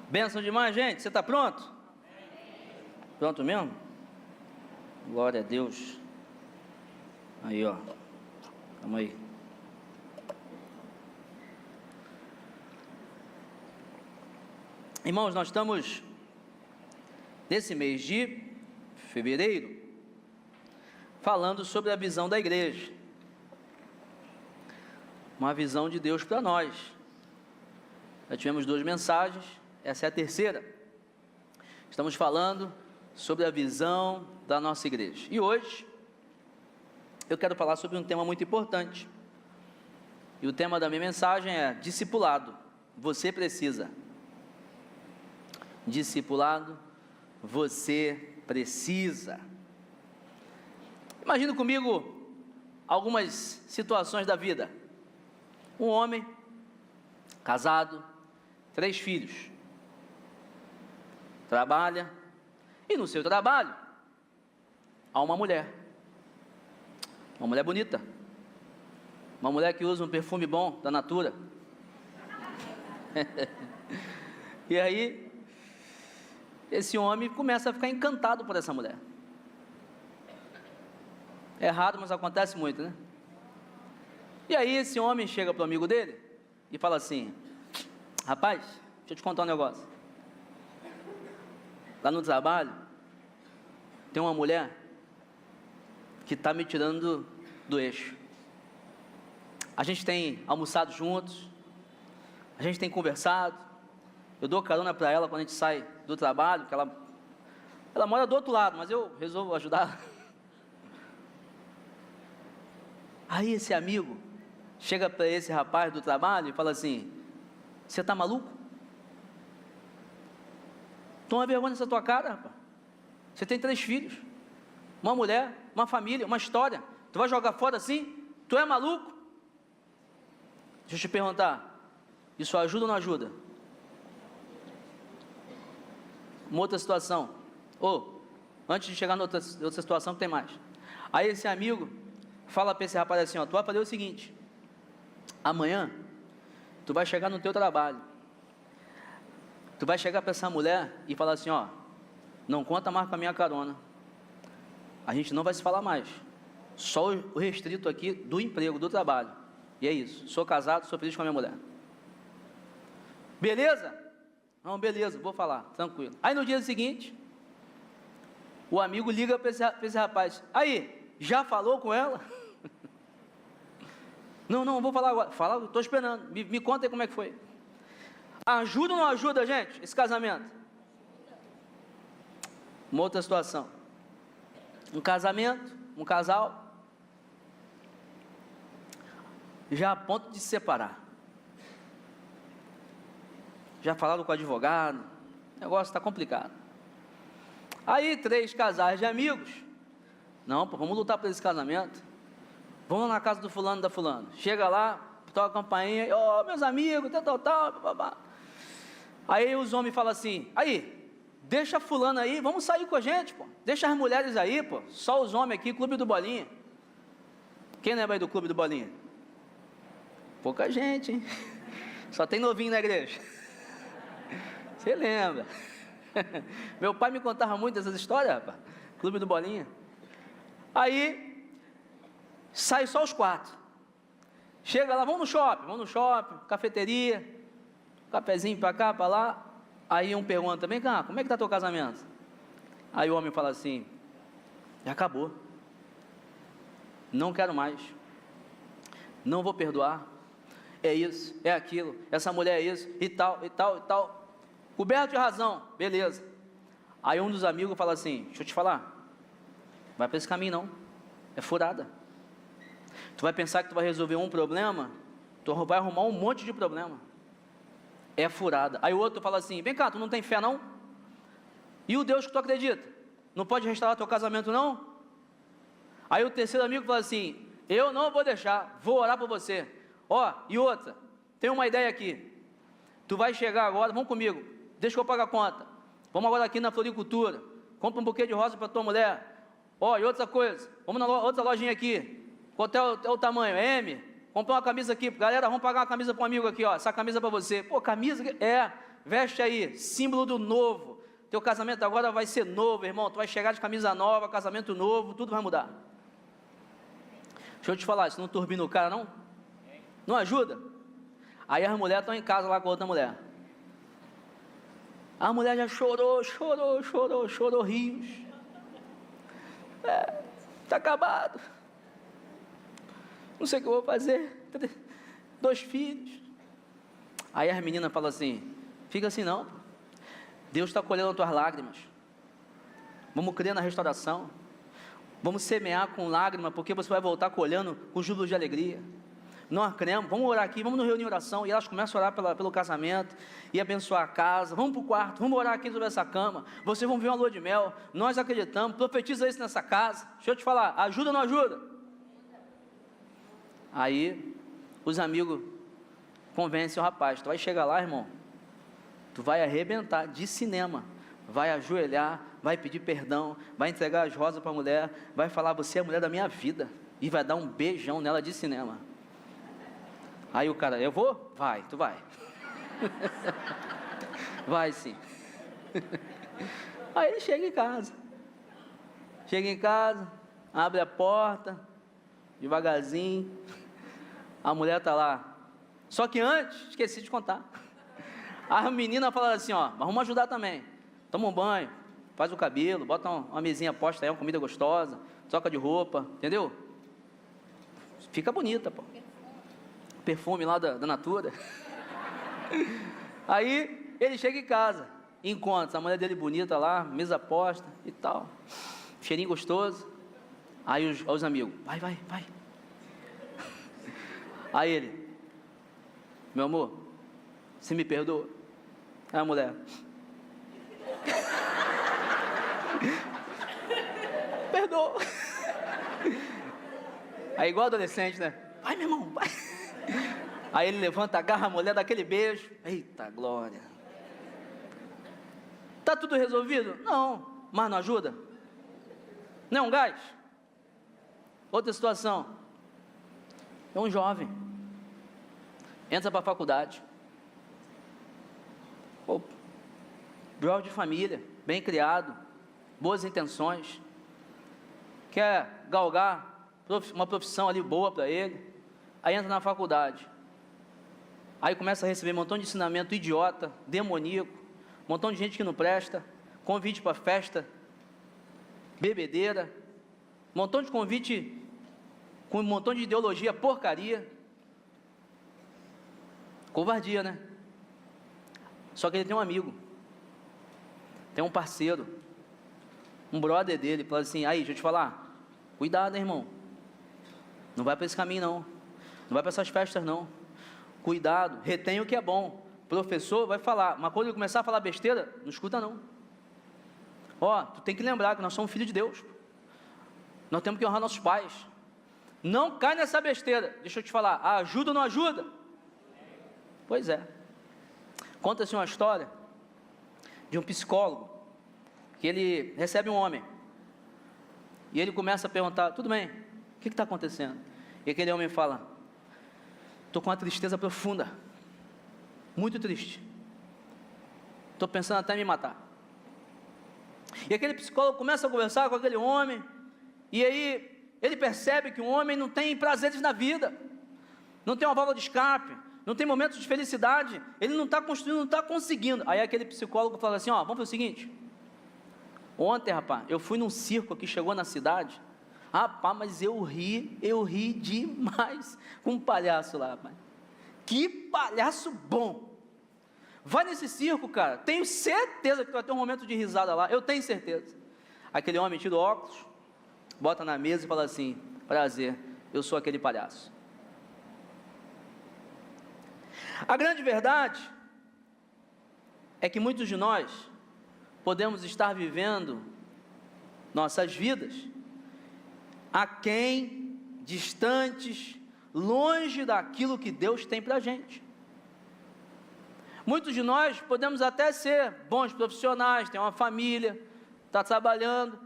Bênção demais, gente. Você está pronto? Pronto mesmo? Glória a Deus. Aí, ó. Vamos aí. Irmãos, nós estamos nesse mês de fevereiro falando sobre a visão da igreja. Uma visão de Deus para nós. Já tivemos 2 mensagens, essa é a terceira. Estamos falando sobre a visão da nossa igreja. E hoje, eu quero falar sobre um tema muito importante. E o tema da minha mensagem é discipulado. Você precisa. Discipulado, você precisa. Imagina comigo algumas situações da vida. Um homem, casado, 3 filhos, trabalha, e no seu trabalho, há uma mulher bonita, uma mulher que usa um perfume bom, da Natura, e aí, esse homem começa a ficar encantado por essa mulher. É raro, mas acontece muito, né? E aí esse homem chega para o amigo dele e fala assim: rapaz, deixa eu te contar um negócio. Lá no trabalho tem uma mulher que está me tirando do eixo. A gente tem almoçado juntos, a gente tem conversado, eu dou carona para ela quando a gente sai do trabalho, que ela mora do outro lado, mas eu resolvo ajudar. Aí esse amigo chega para esse rapaz do trabalho e fala assim: você está maluco? Toma vergonha nessa tua cara, rapaz. Você tem 3 filhos, uma mulher, uma família, uma história. Tu vai jogar fora assim? Tu é maluco? Deixa eu te perguntar, isso ajuda ou não ajuda? Uma outra situação. Antes de chegar na outra situação, tem mais. Aí esse amigo fala para esse rapaz assim: ó, tu vai fazer o seguinte, amanhã tu vai chegar no teu trabalho, tu vai chegar para essa mulher e falar assim: ó, não conta mais com a minha carona, a gente não vai se falar mais, só o restrito aqui do emprego, do trabalho, e é isso, sou casado, sou feliz com a minha mulher. Beleza? Não, beleza, vou falar, tranquilo. Aí no dia seguinte, o amigo liga para esse rapaz: aí, já falou com ela? Não, vou falar agora. Fala, estou esperando, me conta aí como é que foi. Ajuda ou não ajuda, gente, esse casamento? Uma outra situação. Um casamento, um casal, já a ponto de se separar. Já falaram com o advogado, o negócio está complicado. Aí 3 casais de amigos: não, pô, vamos lutar por esse casamento, vamos na casa do fulano da fulano. Chega lá, toca a campainha: ó, meus amigos, tal. Aí os homens falam assim: aí, deixa fulano aí, vamos sair com a gente, pô. Deixa as mulheres aí, pô, só os homens aqui, Clube do Bolinha. Quem lembra aí do Clube do Bolinha? Pouca gente, hein? Só tem novinho na igreja. Você lembra? Meu pai me contava muito dessas histórias, rapaz. Clube do Bolinha. Aí, sai só os 4. Chega lá, vamos no shopping, cafeteria, cafezinho para cá, para lá. Aí um pergunta: vem cá, como é que está teu casamento? Aí o homem fala assim: já acabou, não quero mais, não vou perdoar, é isso, é aquilo, essa mulher é isso, e tal, coberto de razão, beleza. Aí um dos amigos fala assim: deixa eu te falar, vai para esse caminho não, é furada. Tu vai pensar que tu vai resolver um problema, tu vai arrumar um monte de problema, é furada. Aí o outro fala assim: vem cá, tu não tem fé não? E o Deus que tu acredita, não pode restaurar teu casamento não? Aí o terceiro amigo fala assim: eu não vou deixar, vou orar por você. Ó, e outra, tem uma ideia aqui, tu vai chegar agora, vamos comigo, deixa que eu pago a conta, vamos agora aqui na floricultura, compra um buquê de rosa para tua mulher. Ó, e outra coisa, vamos na outra lojinha aqui, qual é o tamanho? M? Comprar uma camisa aqui, galera, vamos pagar uma camisa para um amigo aqui, ó, essa camisa para você. Pô, camisa? É, veste aí, símbolo do novo. Teu casamento agora vai ser novo, irmão. Tu vai chegar de camisa nova, casamento novo, tudo vai mudar. Deixa eu te falar, isso não turbina o cara, não? Não ajuda? Aí as mulheres estão em casa lá com a outra mulher. A mulher já chorou rios. Está acabado. Não sei o que eu vou fazer. 2 filhos. Aí as meninas falam assim, fica assim não. Deus está colhendo as tuas lágrimas. Vamos crer na restauração. Vamos semear com lágrimas, porque você vai voltar colhendo com júbilo de alegria. Nós cremos, vamos orar aqui, vamos nos reunir em oração. E elas começam a orar pelo casamento e abençoar a casa. Vamos para o quarto, vamos orar aqui sobre essa cama. Vocês vão ver uma lua de mel. Nós acreditamos, profetiza isso nessa casa. Deixa eu te falar, ajuda ou não ajuda? Aí os amigos convencem o rapaz, tu vai chegar lá, irmão, tu vai arrebentar de cinema, vai ajoelhar, vai pedir perdão, vai entregar as rosas para a mulher, vai falar, você é a mulher da minha vida, e vai dar um beijão nela de cinema. Aí o cara, eu vou? Vai, tu vai. Vai sim. Aí ele chega em casa, abre a porta, devagarzinho, a mulher está lá. Só que antes, esqueci de contar, a menina fala assim, ó, mas vamos ajudar também, toma um banho, faz o cabelo, bota uma mesinha posta aí, uma comida gostosa, troca de roupa, entendeu? Fica bonita, pô. Perfume lá da Natura. Aí ele chega em casa, encontra a mulher dele bonita lá, mesa posta e tal, cheirinho gostoso. Aí os amigos, vai. Aí ele, meu amor, você me perdoa? Aí a mulher, perdoa. Aí igual adolescente, né? Vai, meu irmão, vai. Aí ele levanta, agarra a mulher, dá aquele beijo. Eita glória. Tá tudo resolvido? Não, mas não ajuda? Não é um gás? Outra situação. É um jovem. Entra para a faculdade. Jovem de família, bem criado, boas intenções. Quer galgar uma profissão ali boa para ele. Aí entra na faculdade. Aí começa a receber um montão de ensinamento idiota, demoníaco, um montão de gente que não presta, convite para festa, bebedeira, um montão de convite com um montão de ideologia porcaria. Covardia, né? Só que ele tem um amigo, tem um parceiro, um brother dele, fala assim, aí, deixa eu te falar, cuidado, hein, irmão, não vai para esse caminho não vai para essas festas não, cuidado, retém o que é bom, o professor vai falar, mas quando ele começar a falar besteira, não escuta não. Tu tem que lembrar que nós somos filhos de Deus, nós temos que honrar nossos pais, não cai nessa besteira. Deixa eu te falar, ajuda ou não ajuda? Pois é. Conta-se uma história de um psicólogo, que ele recebe um homem, e ele começa a perguntar, tudo bem, o que está acontecendo? E aquele homem fala, estou com uma tristeza profunda, muito triste, estou pensando até em me matar. E aquele psicólogo começa a conversar com aquele homem, e aí ele percebe que o homem não tem prazeres na vida, não tem uma válvula de escape, não tem momentos de felicidade, ele não está construindo, não está conseguindo. Aí aquele psicólogo fala assim, vamos fazer o seguinte, ontem, rapaz, eu fui num circo que chegou na cidade, rapaz, mas eu ri demais com um palhaço lá, rapaz. Que palhaço bom! Vai nesse circo, cara, tenho certeza que vai ter um momento de risada lá, eu tenho certeza. Aquele homem tira o óculos, bota na mesa e fala assim, prazer, eu sou aquele palhaço. A grande verdade é que muitos de nós podemos estar vivendo nossas vidas aquém, distantes, longe daquilo que Deus tem para a gente. Muitos de nós podemos até ser bons profissionais, ter uma família, está trabalhando,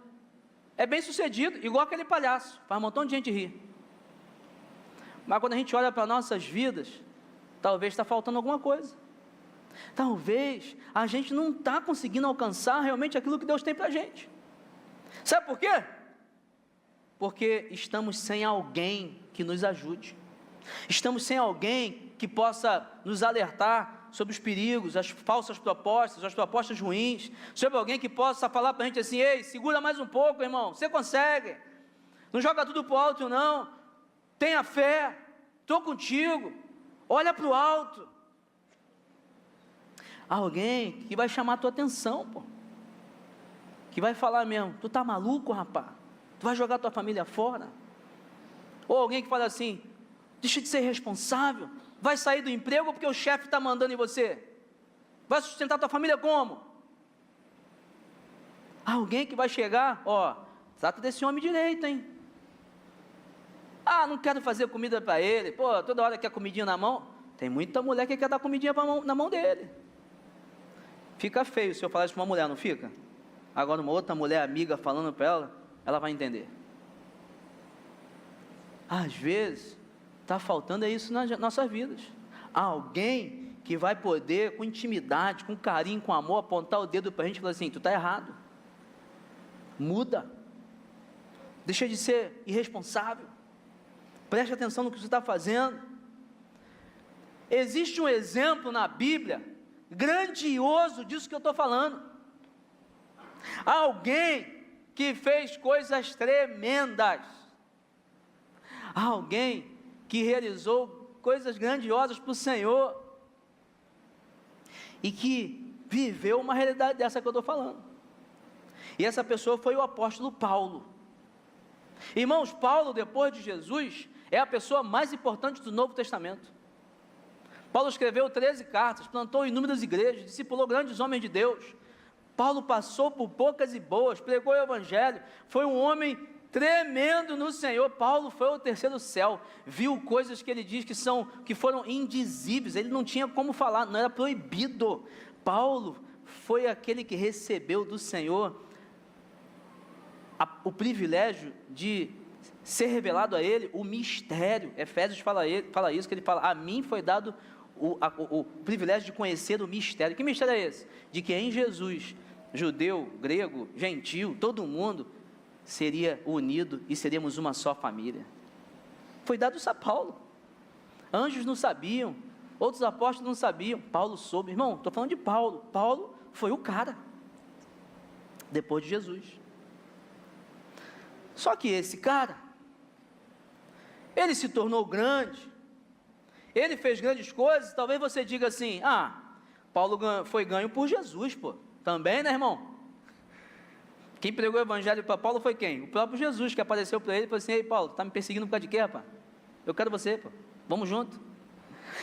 é bem sucedido, igual aquele palhaço, faz um montão de gente rir. Mas quando a gente olha para nossas vidas, talvez está faltando alguma coisa. Talvez a gente não está conseguindo alcançar realmente aquilo que Deus tem para a gente. Sabe por quê? Porque estamos sem alguém que nos ajude. Estamos sem alguém que possa nos alertar sobre os perigos, as falsas propostas, as propostas ruins. Sobre alguém que possa falar para a gente assim: ei, segura mais um pouco, irmão, você consegue. Não joga tudo para o alto não. Tenha fé, estou contigo. Olha para o alto. Alguém que vai chamar a tua atenção, pô. Que vai falar mesmo: tu tá maluco, rapaz? Tu vai jogar tua família fora? Ou alguém que fala assim: deixa de ser responsável, vai sair do emprego porque o chefe está mandando em você. Vai sustentar tua família como? Alguém que vai chegar: ó, trata desse homem direito, hein? Ah, não quero fazer comida para ele, pô, toda hora quer comidinha na mão. Tem muita mulher que quer dar comidinha na mão dele. Fica feio se eu falar isso para uma mulher, não fica? Agora uma outra mulher amiga falando para ela, ela vai entender. Às vezes, está faltando isso nas nossas vidas. Alguém que vai poder, com intimidade, com carinho, com amor, apontar o dedo para a gente e falar assim: tu está errado. Muda. Deixa de ser irresponsável. Preste atenção no que você está fazendo. Existe um exemplo na Bíblia grandioso disso que eu estou falando. Alguém que fez coisas tremendas. Alguém que realizou coisas grandiosas para o Senhor. E que viveu uma realidade dessa que eu estou falando. E essa pessoa foi o apóstolo Paulo. Irmãos, Paulo, depois de Jesus, é a pessoa mais importante do Novo Testamento. Paulo escreveu 13 cartas, plantou inúmeras igrejas, discipulou grandes homens de Deus. Paulo passou por poucas e boas, pregou o evangelho, foi um homem tremendo no Senhor. Paulo foi ao terceiro céu, viu coisas que ele diz que foram indizíveis, ele não tinha como falar, não era proibido. Paulo foi aquele que recebeu do Senhor o privilégio de ser revelado a ele o mistério. Efésios fala isso, que ele fala: a mim foi dado o privilégio de conhecer o mistério. Que mistério é esse? De que em Jesus, judeu, grego, gentil, todo mundo seria unido e seríamos uma só família. Foi dado isso a Paulo. Anjos não sabiam, outros apóstolos não sabiam, Paulo soube. Irmão, estou falando de Paulo. Paulo foi o cara depois de Jesus. Só que esse cara, ele se tornou grande, ele fez grandes coisas. Talvez você diga assim: ah, Paulo foi ganho por Jesus, pô. Também, né, irmão? Quem pregou o evangelho para Paulo foi quem? O próprio Jesus, que apareceu para ele e falou assim: ei, Paulo, está me perseguindo por causa de quê, rapaz? Eu quero você, pô. Vamos junto.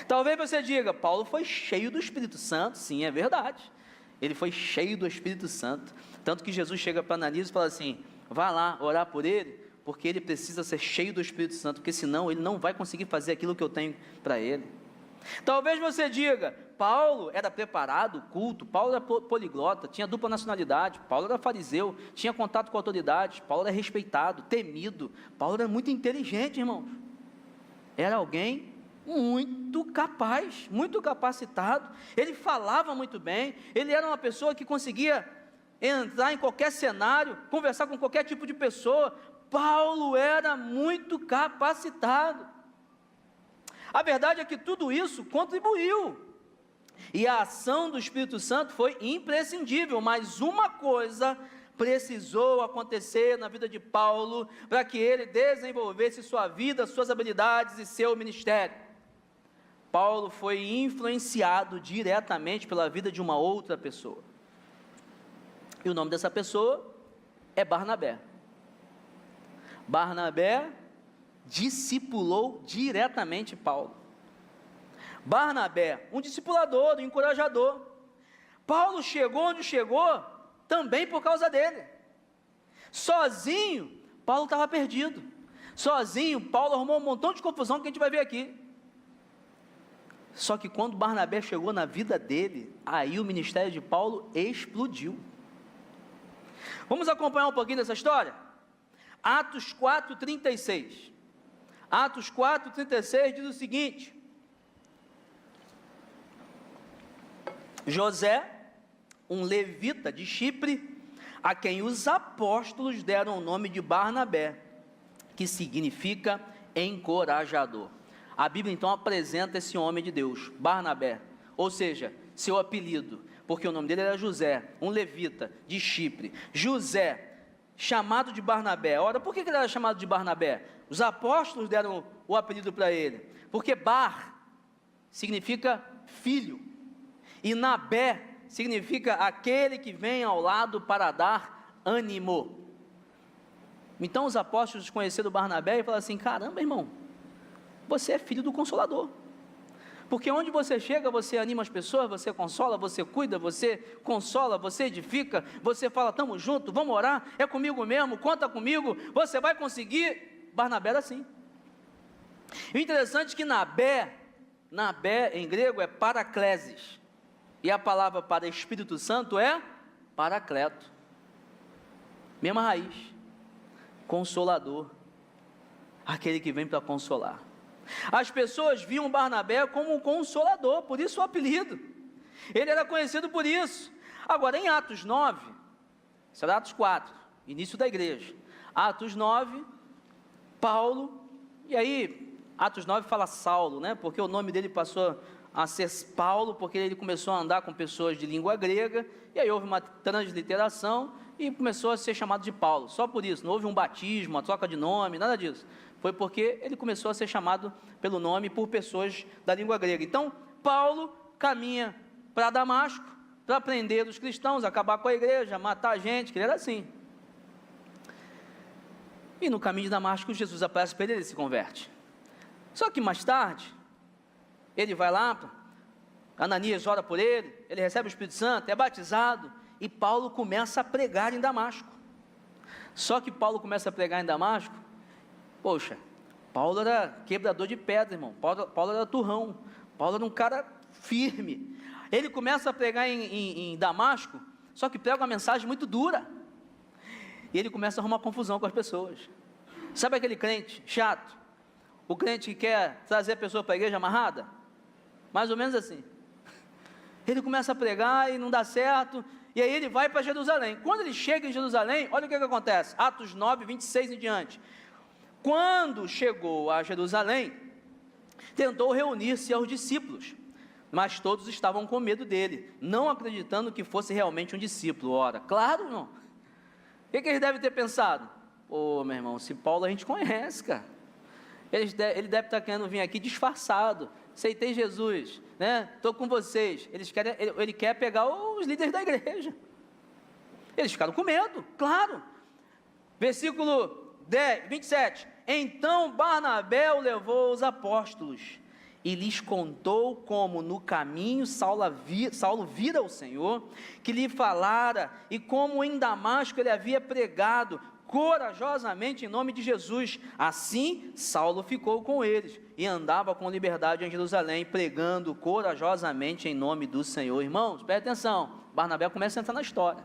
Talvez você diga: Paulo foi cheio do Espírito Santo. Sim, é verdade. Ele foi cheio do Espírito Santo. Tanto que Jesus chega para Ananias e fala assim: vá lá orar por ele, porque ele precisa ser cheio do Espírito Santo, porque senão ele não vai conseguir fazer aquilo que eu tenho para ele. Talvez você diga: Paulo era preparado, culto, Paulo era poliglota, tinha dupla nacionalidade, Paulo era fariseu, tinha contato com autoridades, Paulo era respeitado, temido, Paulo era muito inteligente, irmãos. Era alguém muito capaz, muito capacitado, ele falava muito bem, ele era uma pessoa que conseguia entrar em qualquer cenário, conversar com qualquer tipo de pessoa. Paulo era muito capacitado. A verdade é que tudo isso contribuiu, e a ação do Espírito Santo foi imprescindível, mas uma coisa precisou acontecer na vida de Paulo, para que ele desenvolvesse sua vida, suas habilidades e seu ministério. Paulo foi influenciado diretamente pela vida de uma outra pessoa, e o nome dessa pessoa é Barnabé. Barnabé discipulou diretamente Paulo. Barnabé, um discipulador, um encorajador. Paulo chegou onde chegou também por causa dele. Sozinho, Paulo estava perdido. Sozinho, Paulo arrumou um montão de confusão que a gente vai ver aqui. Só que quando Barnabé chegou na vida dele, aí o ministério de Paulo explodiu. Vamos acompanhar um pouquinho dessa história? Atos 4:36. Atos 4:36 diz o seguinte: José, um levita de Chipre, a quem os apóstolos deram o nome de Barnabé, que significa encorajador. A Bíblia então apresenta esse homem de Deus, Barnabé, ou seja, seu apelido, porque o nome dele era José, um levita de Chipre. José, chamado de Barnabé. Ora, por que ele era chamado de Barnabé? Os apóstolos deram o apelido para ele, porque Bar significa filho, e Nabé significa aquele que vem ao lado para dar ânimo. Então os apóstolos conheceram Barnabé e falaram assim: caramba, irmão, você é filho do Consolador, porque onde você chega, você anima as pessoas, você consola, você cuida, você consola, você edifica, você fala, estamos juntos, vamos orar, é comigo mesmo, conta comigo, você vai conseguir. Barnabé era assim. O interessante é que Nabé em grego é paraclesis, e a palavra para Espírito Santo é paracleto, mesma raiz, consolador, aquele que vem para consolar. As pessoas viam Barnabé como um consolador, por isso o apelido, ele era conhecido por isso. Agora em Atos 9, será Atos 4, início da igreja, Atos 9, Paulo, e aí Atos 9 fala Saulo, né, porque o nome dele passou a ser Paulo, porque ele começou a andar com pessoas de língua grega, e aí houve uma transliteração, e começou a ser chamado de Paulo, só por isso, não houve um batismo, uma troca de nome, nada disso, foi porque ele começou a ser chamado pelo nome por pessoas da língua grega. Então, Paulo caminha para Damasco, para prender os cristãos, acabar com a igreja, matar a gente, que ele era assim. E no caminho de Damasco, Jesus aparece para ele, ele se converte. Só que mais tarde, ele vai lá, Ananias ora por ele recebe o Espírito Santo, é batizado, e Paulo começa a pregar em Damasco. Só que Paulo começa a pregar em Damasco, poxa, Paulo era quebrador de pedra, irmão, Paulo era turrão, Paulo era um cara firme. Ele começa a pregar em Damasco, só que prega uma mensagem muito dura, e ele começa a arrumar confusão com as pessoas. Sabe aquele crente chato, o crente que quer trazer a pessoa para a igreja amarrada? Mais ou menos assim. Ele começa a pregar e não dá certo, e aí ele vai para Jerusalém. Quando ele chega em Jerusalém, olha o que acontece, Atos 9, 26 em diante. Quando chegou a Jerusalém, tentou reunir-se aos discípulos, mas todos estavam com medo dele, não acreditando que fosse realmente um discípulo. Ora, claro não. O que eles devem ter pensado? Pô, meu irmão, se Paulo a gente conhece, cara. Ele deve estar querendo vir aqui disfarçado. Aceitei Jesus, né? Estou com vocês. Ele quer pegar os líderes da igreja. Eles ficaram com medo, claro. Versículo 27. Então Barnabé o levou aos apóstolos e lhes contou como no caminho Saulo vira o Senhor, que lhe falara, e como em Damasco ele havia pregado corajosamente em nome de Jesus. Assim Saulo ficou com eles e andava com liberdade em Jerusalém, pregando corajosamente em nome do Senhor. Irmãos, presta atenção, Barnabé começa a entrar na história.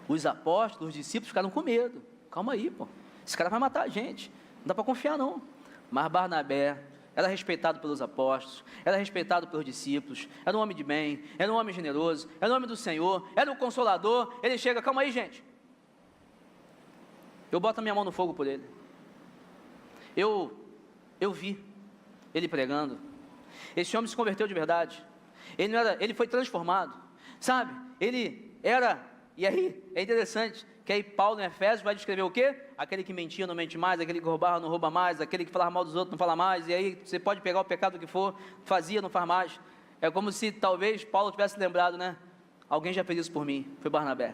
Os apóstolos, os discípulos ficaram com medo. Calma aí, pô, esse cara vai matar a gente, não dá para confiar não. Mas Barnabé era respeitado pelos apóstolos, era respeitado pelos discípulos, era um homem de bem, era um homem generoso, era um homem do Senhor, era um consolador. Ele chega, calma aí, gente, eu boto a minha mão no fogo por ele. Eu vi ele pregando. Esse homem se converteu de verdade. Ele foi transformado, sabe? Ele era, e aí é interessante que aí Paulo em Efésios vai descrever o quê? Aquele que mentia não mente mais, aquele que roubava não rouba mais, aquele que falava mal dos outros não fala mais. E aí você pode pegar o pecado que for, fazia, não faz mais. É como se talvez Paulo tivesse lembrado, né? Alguém já fez isso por mim, foi Barnabé.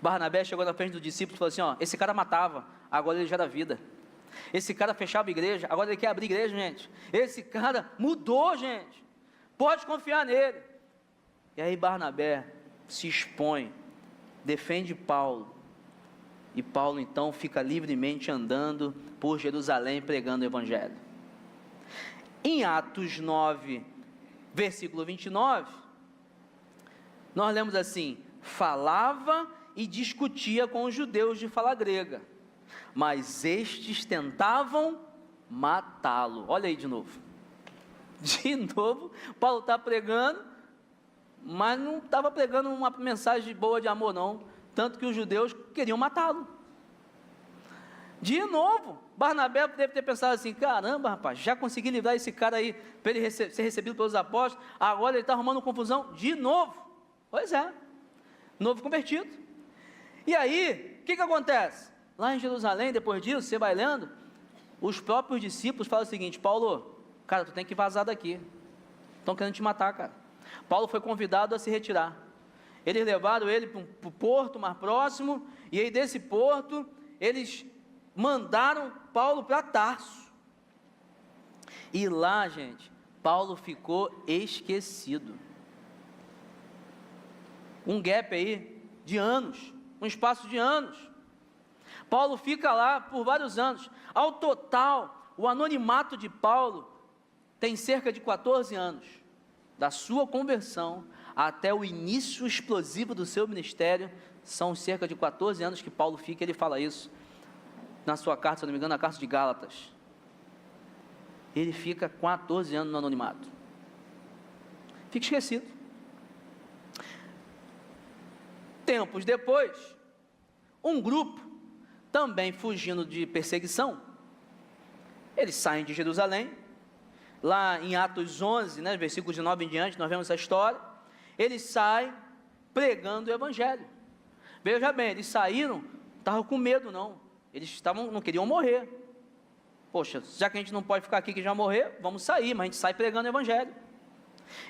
Barnabé chegou na frente do discípulo e falou assim, ó, esse cara matava, agora ele gera vida. Esse cara fechava a igreja, agora ele quer abrir igreja, gente. Esse cara mudou, gente. Pode confiar nele. E aí Barnabé se expõe, defende Paulo. E Paulo então fica livremente andando por Jerusalém pregando o evangelho. Em Atos 9, versículo 29, nós lemos assim: falava e discutia com os judeus de fala grega, mas estes tentavam matá-lo. Olha aí de novo, De novo, Paulo está pregando, mas não estava pregando uma mensagem boa de amor não, tanto que os judeus queriam matá-lo. De novo, Barnabé deve ter pensado assim, caramba rapaz, já consegui livrar esse cara aí, para ele ser recebido pelos apóstolos, agora ele está arrumando confusão de novo. Pois é, novo convertido. E aí, o que acontece? Lá em Jerusalém, depois disso, você vai lendo, os próprios discípulos falam o seguinte, Paulo, cara, tu tem que vazar daqui, estão querendo te matar, cara. Paulo foi convidado a se retirar, eles levaram ele para o porto mais próximo, e aí desse porto, eles mandaram Paulo para Tarso, e lá, gente, Paulo ficou esquecido, um gap aí, de anos, um espaço de anos, Paulo fica lá por vários anos, ao total, o anonimato de Paulo tem cerca de 14 anos, da sua conversão até o início explosivo do seu ministério, são cerca de 14 anos que Paulo fica, ele fala isso, na sua carta, se não me engano, na carta de Gálatas, ele fica 14 anos no anonimato, fica esquecido. Tempos depois, um grupo, também fugindo de perseguição, eles saem de Jerusalém, lá em Atos 11, versículos de 9 em diante, nós vemos essa história, eles saem pregando o evangelho. Veja bem, eles saíram, estavam com medo não, eles não queriam morrer, poxa, já que a gente não pode ficar aqui que já morrer, vamos sair, mas a gente sai pregando o evangelho.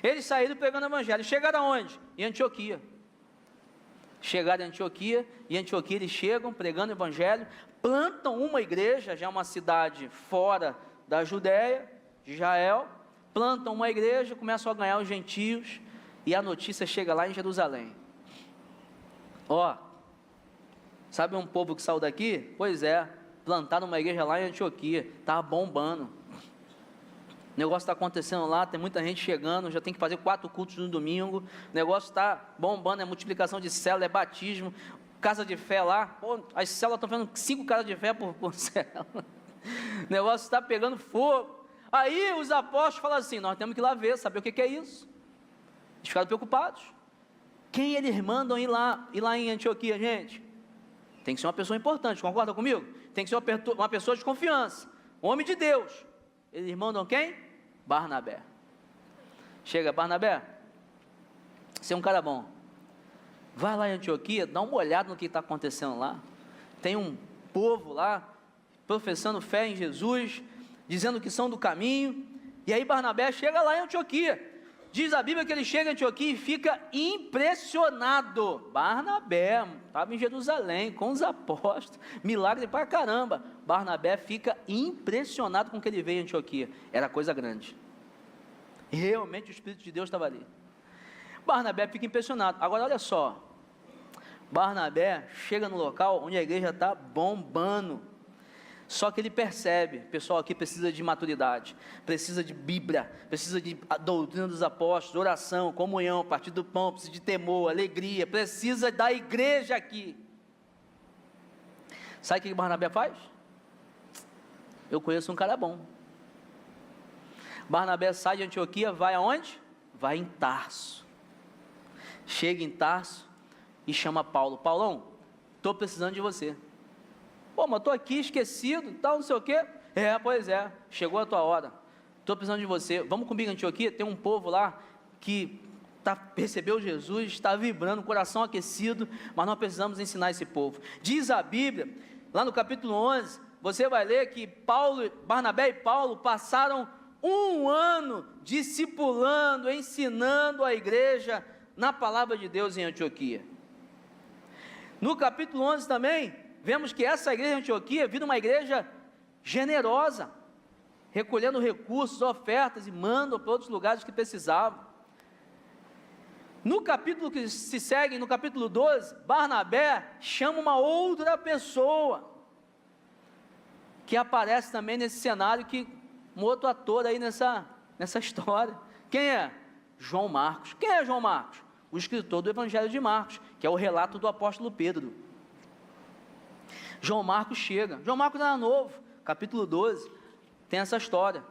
Eles saíram pregando o evangelho, chegaram aonde? Em Antioquia. Chegaram em Antioquia, e em Antioquia eles chegam pregando o evangelho, plantam uma igreja, já uma cidade fora da Judéia, de Israel, plantam uma igreja, começam a ganhar os gentios, e a notícia chega lá em Jerusalém. Sabe um povo que saiu daqui? Pois é, plantaram uma igreja lá em Antioquia, estava bombando, o negócio está acontecendo lá, tem muita gente chegando, já tem que fazer 4 cultos no domingo, o negócio está bombando, é multiplicação de célula, é batismo, casa de fé lá, as células estão fazendo 5 casas de fé por célula, o negócio está pegando fogo. Aí os apóstolos falam assim, nós temos que ir lá ver, saber o que é isso. Eles ficaram preocupados, quem eles mandam ir lá em Antioquia, gente? Tem que ser uma pessoa importante, concorda comigo? Tem que ser uma pessoa de confiança, um homem de Deus. Eles mandam quem? Barnabé. Chega, Barnabé, você é um cara bom, vai lá em Antioquia, dá uma olhada no que está acontecendo lá, tem um povo lá, professando fé em Jesus, dizendo que são do caminho, e aí Barnabé chega lá em Antioquia, diz a Bíblia que ele chega em Antioquia e fica impressionado. Barnabé estava em Jerusalém com os apóstolos, milagre pra caramba. Barnabé fica impressionado com o que ele veio em Antioquia, era coisa grande, realmente o Espírito de Deus estava ali. Barnabé fica impressionado. Agora olha só, Barnabé chega no local onde a igreja está bombando, só que ele percebe, pessoal, aqui precisa de maturidade, precisa de Bíblia, precisa de doutrina dos apóstolos, oração, comunhão, partir do pão, precisa de temor, alegria, precisa da igreja aqui. Sabe o que Barnabé faz? Eu conheço um cara bom. Barnabé sai de Antioquia, vai aonde? Vai em Tarso. Chega em Tarso e chama Paulo. Paulão, estou precisando de você. Mas estou aqui esquecido, tal, não sei o quê. Pois é, chegou a tua hora, estou precisando de você, vamos comigo em Antioquia, tem um povo lá que recebeu Jesus, está vibrando, coração aquecido, mas nós precisamos ensinar esse povo. Diz a Bíblia, lá no capítulo 11, você vai ler que Barnabé e Paulo passaram 1 ano discipulando, ensinando a igreja na palavra de Deus em Antioquia. No capítulo 11 também, vemos que essa igreja de Antioquia vira uma igreja generosa, recolhendo recursos, ofertas e mandam para outros lugares que precisavam. No capítulo que se segue, no capítulo 12, Barnabé chama uma outra pessoa, que aparece também nesse cenário, um outro ator aí nessa história. Quem é? João Marcos. Quem é João Marcos? O escritor do Evangelho de Marcos, que é o relato do apóstolo Pedro. João Marcos chega, João Marcos era novo, capítulo 12, tem essa história.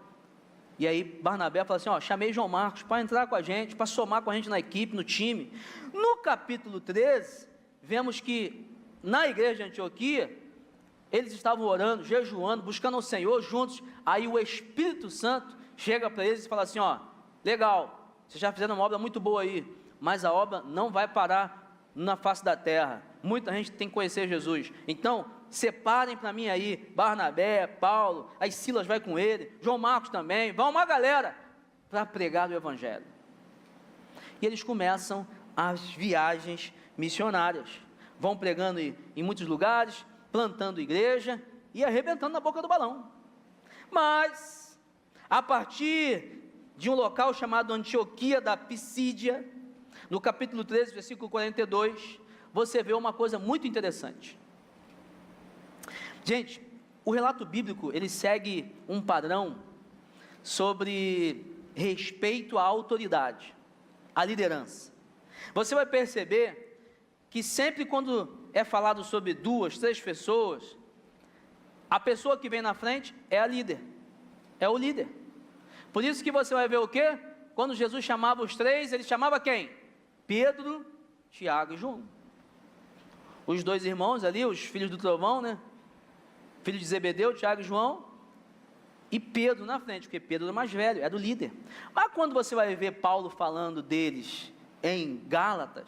E aí Barnabé fala assim, chamei João Marcos para entrar com a gente, para somar com a gente na equipe, no time. No capítulo 13, vemos que na igreja de Antioquia, eles estavam orando, jejuando, buscando ao Senhor juntos. Aí o Espírito Santo chega para eles e fala assim, legal, vocês já fizeram uma obra muito boa aí, mas a obra não vai parar na face da terra. Muita gente tem que conhecer Jesus. Então, separem para mim aí, Barnabé, Paulo, aí Silas vai com ele, João Marcos também, vai uma galera para pregar o Evangelho. E eles começam as viagens missionárias, vão pregando em muitos lugares, plantando igreja e arrebentando na boca do balão. Mas, a partir de um local chamado Antioquia da Pisídia, no capítulo 13, versículo 42, você vê uma coisa muito interessante. Gente, o relato bíblico, ele segue um padrão sobre respeito à autoridade, à liderança. Você vai perceber que sempre quando é falado sobre 2, 3 pessoas, a pessoa que vem na frente é a líder, é o líder. Por isso que você vai ver o quê? Quando Jesus chamava os 3, ele chamava quem? Pedro, Tiago e João. Os 2 irmãos ali, os filhos do trovão, né? Filho de Zebedeu, Tiago e João, e Pedro na frente, porque Pedro é o mais velho, é do líder. Mas quando você vai ver Paulo falando deles em Gálatas,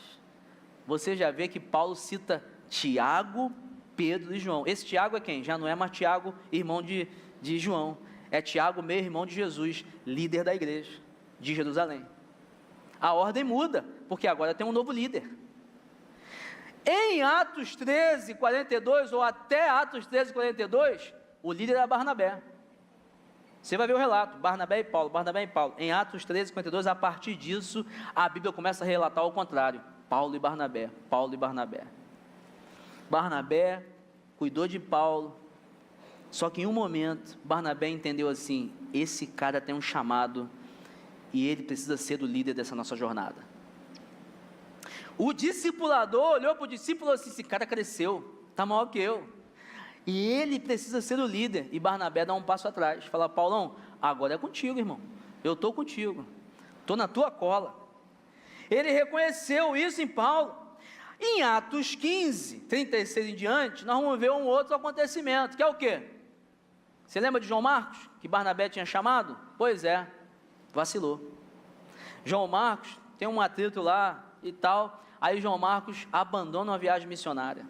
você já vê que Paulo cita Tiago, Pedro e João. Esse Tiago é quem? Já não é mais Tiago, irmão de João, é Tiago, meio irmão de Jesus, líder da igreja de Jerusalém. A ordem muda, porque agora tem um novo líder. Em Atos 13, 42, ou até Atos 13, 42, o líder era Barnabé. Você vai ver o relato, Barnabé e Paulo. Em Atos 13, 52, a partir disso, a Bíblia começa a relatar ao contrário, Paulo e Barnabé. Barnabé cuidou de Paulo, só que em um momento, Barnabé entendeu assim, esse cara tem um chamado, e ele precisa ser o líder dessa nossa jornada. O discipulador olhou para o discípulo e falou assim, esse cara cresceu, está maior que eu, e ele precisa ser o líder. E Barnabé dá um passo atrás, fala, Paulão, agora é contigo, irmão, eu estou contigo, estou na tua cola. Ele reconheceu isso em Paulo. Em Atos 15, 36 em diante, nós vamos ver um outro acontecimento, que é o quê? Você lembra de João Marcos, que Barnabé tinha chamado? Pois é, vacilou. João Marcos tem um atrito lá e tal, aí João Marcos abandona uma viagem missionária.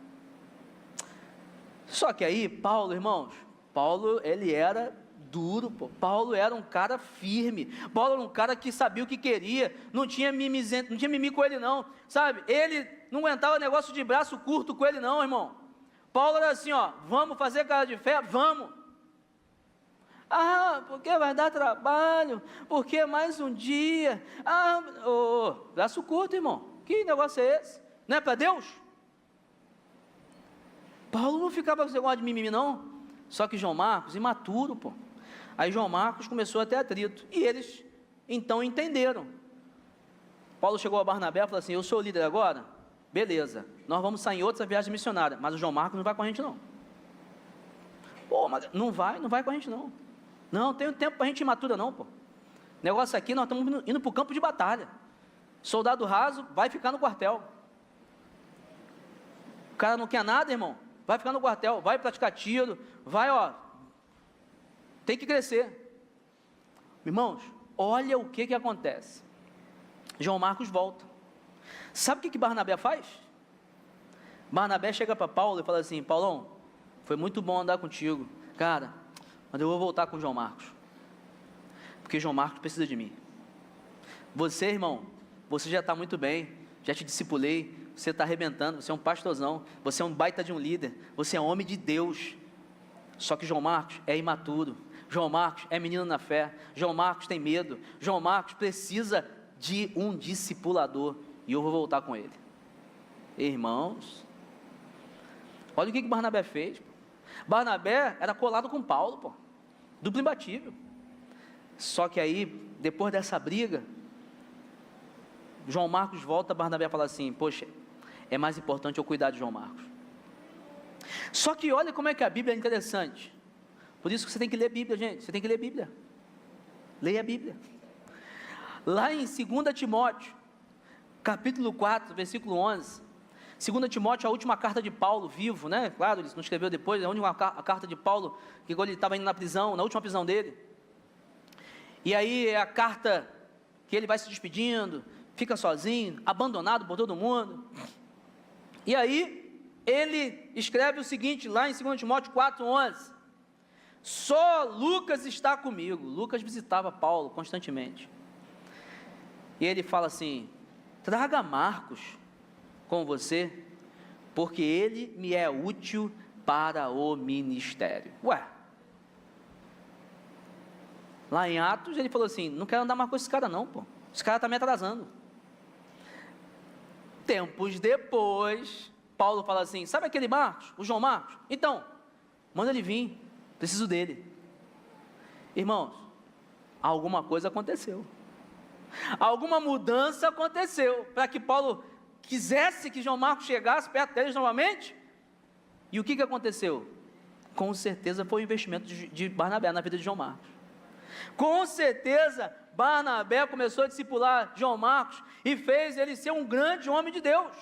Só que aí, Paulo, irmãos, Paulo, ele era duro, Paulo era um cara firme, Paulo era um cara que sabia o que queria, não tinha mimimi com ele não, sabe, ele não aguentava negócio de braço curto com ele não, irmão. Paulo era assim, vamos fazer cara de fé, vamos. Porque vai dar trabalho, porque mais um dia, braço curto, irmão, que negócio é esse? Não é para Deus? Paulo não ficava com esse negócio de mimimi não, só que João Marcos, imaturo, aí João Marcos começou a ter atrito, e eles então entenderam. Paulo chegou a Barnabé e falou assim, eu sou o líder agora, beleza, nós vamos sair em outra viagem missionária, mas o João Marcos não vai com a gente não. Mas não vai com a gente não. Não tem tempo para a gente imatura não, negócio aqui, nós estamos indo para o campo de batalha, soldado raso vai ficar no quartel, o cara não quer nada, irmão, vai ficar no quartel, vai praticar tiro, vai, tem que crescer. Irmãos, olha o que acontece. João Marcos volta. Sabe o que Barnabé faz? Barnabé chega para Paulo e fala assim, Paulão, foi muito bom andar contigo, cara, mas eu vou voltar com João Marcos, porque João Marcos precisa de mim. Você, irmão, você já está muito bem, já te discipulei, você está arrebentando, você é um pastorzão, você é um baita de um líder, você é homem de Deus, só que João Marcos é imaturo, João Marcos é menino na fé, João Marcos tem medo, João Marcos precisa de um discipulador, e eu vou voltar com ele. Irmãos, olha o que Barnabé fez. Barnabé era colado com Paulo, duplo imbatível. Só que aí, depois dessa briga, João Marcos volta, Barnabé fala assim, poxa, é mais importante eu cuidar de João Marcos. Só que olha como é que a Bíblia é interessante. Por isso que você tem que ler Bíblia, gente, você tem que ler Bíblia. Leia a Bíblia. Lá em 2 Timóteo, capítulo 4, versículo 11, 2 Timóteo, a última carta de Paulo, vivo, né? Claro, ele não escreveu depois, é a última carta de Paulo, que quando ele estava indo na prisão, na última prisão dele. E aí é a carta que ele vai se despedindo, fica sozinho, abandonado por todo mundo. E aí, ele escreve o seguinte, lá em 2 Timóteo 4, 11, só Lucas está comigo. Lucas visitava Paulo constantemente. E ele fala assim, traga Marcos com você, porque ele me é útil para o ministério. Ué, lá em Atos ele falou assim, não quero andar mais com esse cara não, pô. Esse cara está me atrasando. Tempos depois, Paulo fala assim, sabe aquele Marcos, o João Marcos? Então, manda ele vir, preciso dele. Irmãos, alguma coisa aconteceu. Alguma mudança aconteceu, para que Paulo quisesse que João Marcos chegasse perto deles novamente. E o que aconteceu? Com certeza foi o investimento de Barnabé na vida de João Marcos. Com certeza Barnabé começou a discipular João Marcos e fez ele ser um grande homem de Deus.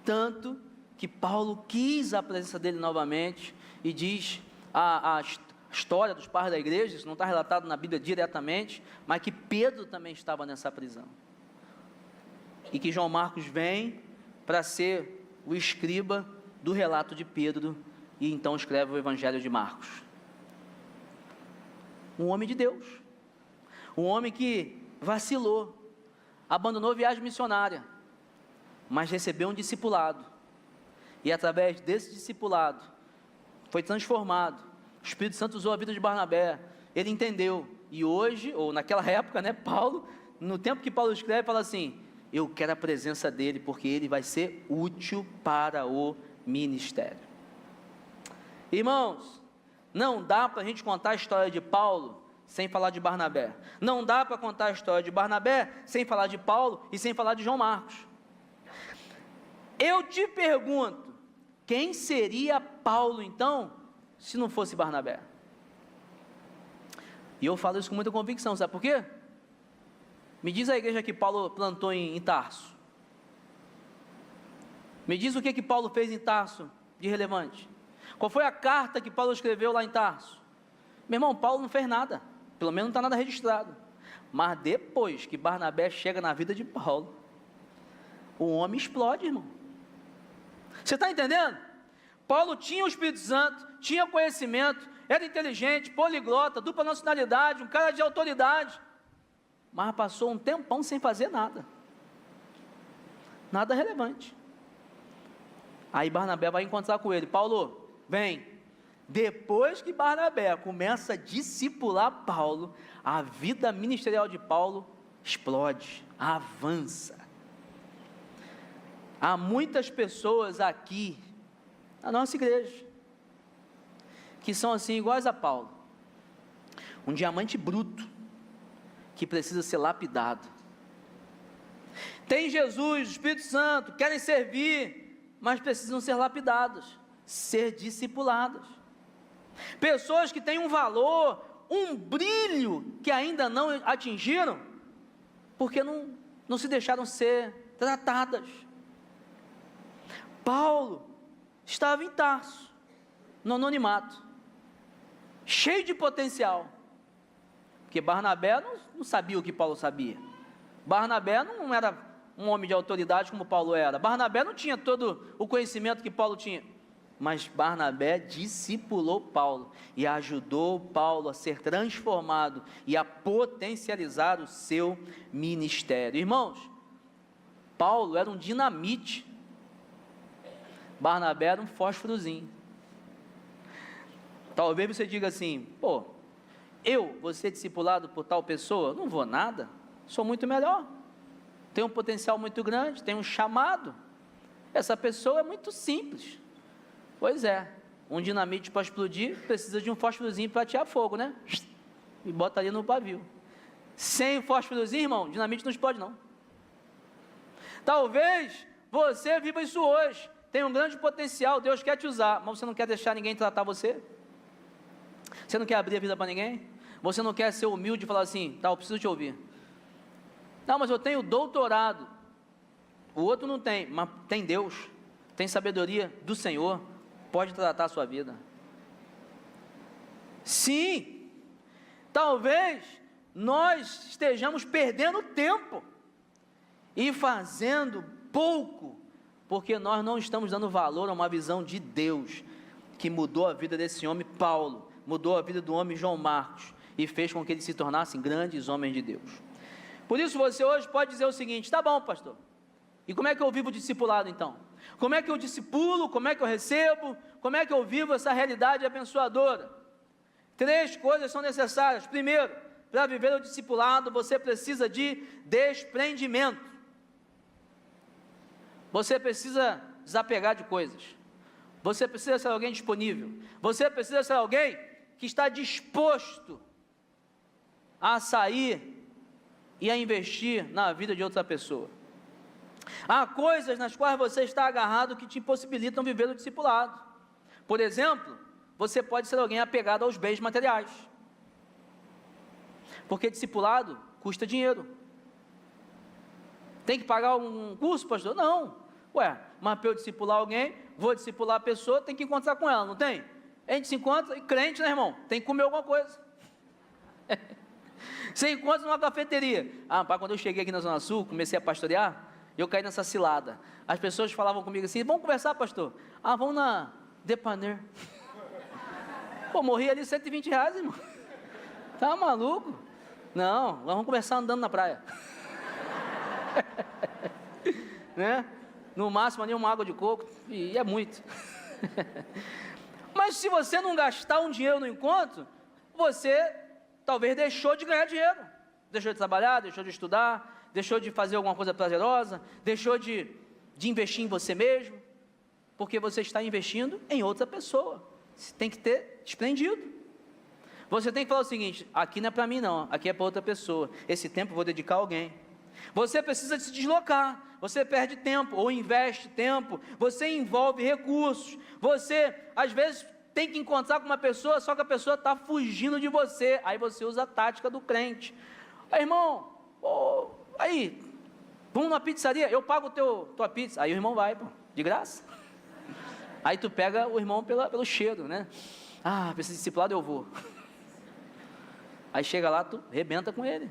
Tanto que Paulo quis a presença dele novamente e diz a história dos pais da igreja, isso não está relatado na Bíblia diretamente, mas que Pedro também estava nessa prisão. E que João Marcos vem para ser o escriba do relato de Pedro e então escreve o Evangelho de Marcos. Um homem de Deus, um homem que vacilou, abandonou a viagem missionária, mas recebeu um discipulado, e através desse discipulado, foi transformado. O Espírito Santo usou a vida de Barnabé, ele entendeu, e hoje, ou naquela época, né, Paulo, no tempo que Paulo escreve, fala assim, eu quero a presença dele, porque ele vai ser útil para o ministério. Irmãos, não dá para a gente contar a história de Paulo sem falar de Barnabé. Não dá para contar a história de Barnabé sem falar de Paulo e sem falar de João Marcos. Eu te pergunto, quem seria Paulo então, se não fosse Barnabé? E eu falo isso com muita convicção, sabe por quê? Me diz a igreja que Paulo plantou em Tarso. Me diz o que Paulo fez em Tarso de relevante. Qual foi a carta que Paulo escreveu lá em Tarso? Meu irmão, Paulo não fez nada, pelo menos não está nada registrado. Mas depois que Barnabé chega na vida de Paulo, o homem explode, irmão. Você está entendendo? Paulo tinha o Espírito Santo, tinha conhecimento, era inteligente, poliglota, dupla nacionalidade, um cara de autoridade, mas passou um tempão sem fazer nada, nada relevante. Aí Barnabé vai encontrar com ele, Paulo, vem. Depois que Barnabé começa a discipular Paulo, a vida ministerial de Paulo explode, avança. Há muitas pessoas aqui, na nossa igreja, que são assim, iguais a Paulo, um diamante bruto, que precisa ser lapidado. Tem Jesus, o Espírito Santo, querem servir, mas precisam ser lapidados, ser discipulados. Pessoas que têm um valor, um brilho, que ainda não atingiram, porque não se deixaram ser tratadas. Paulo estava em Tarso, no anonimato, cheio de potencial, porque Barnabé não sabia o que Paulo sabia. Barnabé não era um homem de autoridade como Paulo era. Barnabé não tinha todo o conhecimento que Paulo tinha, mas Barnabé discipulou Paulo e ajudou Paulo a ser transformado e a potencializar o seu ministério. Irmãos, Paulo era um dinamite, Barnabé era um fósforozinho. Talvez você diga assim, pô, eu vou ser discipulado por tal pessoa? Não vou nada, sou muito melhor, tenho um potencial muito grande, tenho um chamado, essa pessoa é muito simples. Pois é, um dinamite para explodir, precisa de um fósforozinho para atear fogo, né? E bota ali no pavio. Sem o fósforozinho, irmão, dinamite não explode não. Talvez você viva isso hoje, tem um grande potencial, Deus quer te usar, mas você não quer deixar ninguém tratar você? Você não quer abrir a vida para ninguém? Você não quer ser humilde e falar assim, tá, eu preciso te ouvir. Não, mas eu tenho doutorado. O outro não tem, mas tem Deus, tem sabedoria do Senhor, pode tratar a sua vida. Sim, talvez nós estejamos perdendo tempo e fazendo pouco, porque nós não estamos dando valor a uma visão de Deus, que mudou a vida desse homem Paulo, mudou a vida do homem João Marcos, e fez com que eles se tornassem grandes homens de Deus. Por isso você hoje pode dizer o seguinte, tá bom, pastor, e como é que eu vivo o discipulado então? Como é que eu discipulo, como é que eu recebo, como é que eu vivo essa realidade abençoadora? 3 coisas são necessárias. Primeiro, para viver o discipulado, você precisa de desprendimento. Você precisa desapegar de coisas. Você precisa ser alguém disponível. Você precisa ser alguém que está disposto a sair e a investir na vida de outra pessoa. Há coisas nas quais você está agarrado que te impossibilitam viver o discipulado. Por exemplo, você pode ser alguém apegado aos bens materiais. Porque discipulado custa dinheiro. Tem que pagar um curso, pastor? Não. Ué, mas para eu discipular alguém, vou discipular a pessoa, tem que encontrar com ela, não tem? A gente se encontra, e crente, né, irmão? Tem que comer alguma coisa. Você encontra numa cafeteria. Ah, pá, quando eu cheguei aqui na Zona Sul, comecei a pastorear, eu caí nessa cilada. As pessoas falavam comigo assim, vamos conversar, pastor? Ah, vamos na Depaner. Pô, morri ali R$120, irmão. Tá maluco? Não, nós vamos conversar andando na praia. Né? No máximo ali uma água de coco, e é muito. Mas se você não gastar um dinheiro no encontro, você talvez deixou de ganhar dinheiro. Deixou de trabalhar, deixou de estudar, deixou de fazer alguma coisa prazerosa, deixou de investir em você mesmo, porque você está investindo em outra pessoa. Você tem que ter desprendido. Você tem que falar o seguinte, aqui não é para mim não, aqui é para outra pessoa. Esse tempo eu vou dedicar a alguém. Você precisa se deslocar, você perde tempo ou investe tempo, você envolve recursos, você às vezes tem que encontrar com uma pessoa, só que a pessoa está fugindo de você, aí você usa a tática do crente. Aí, irmão, aí, vamos numa pizzaria, eu pago tua pizza, aí o irmão vai, de graça. Aí tu pega o irmão pelo cheiro, né? Ah, para esse discipulado eu vou. Aí chega lá, tu rebenta com ele.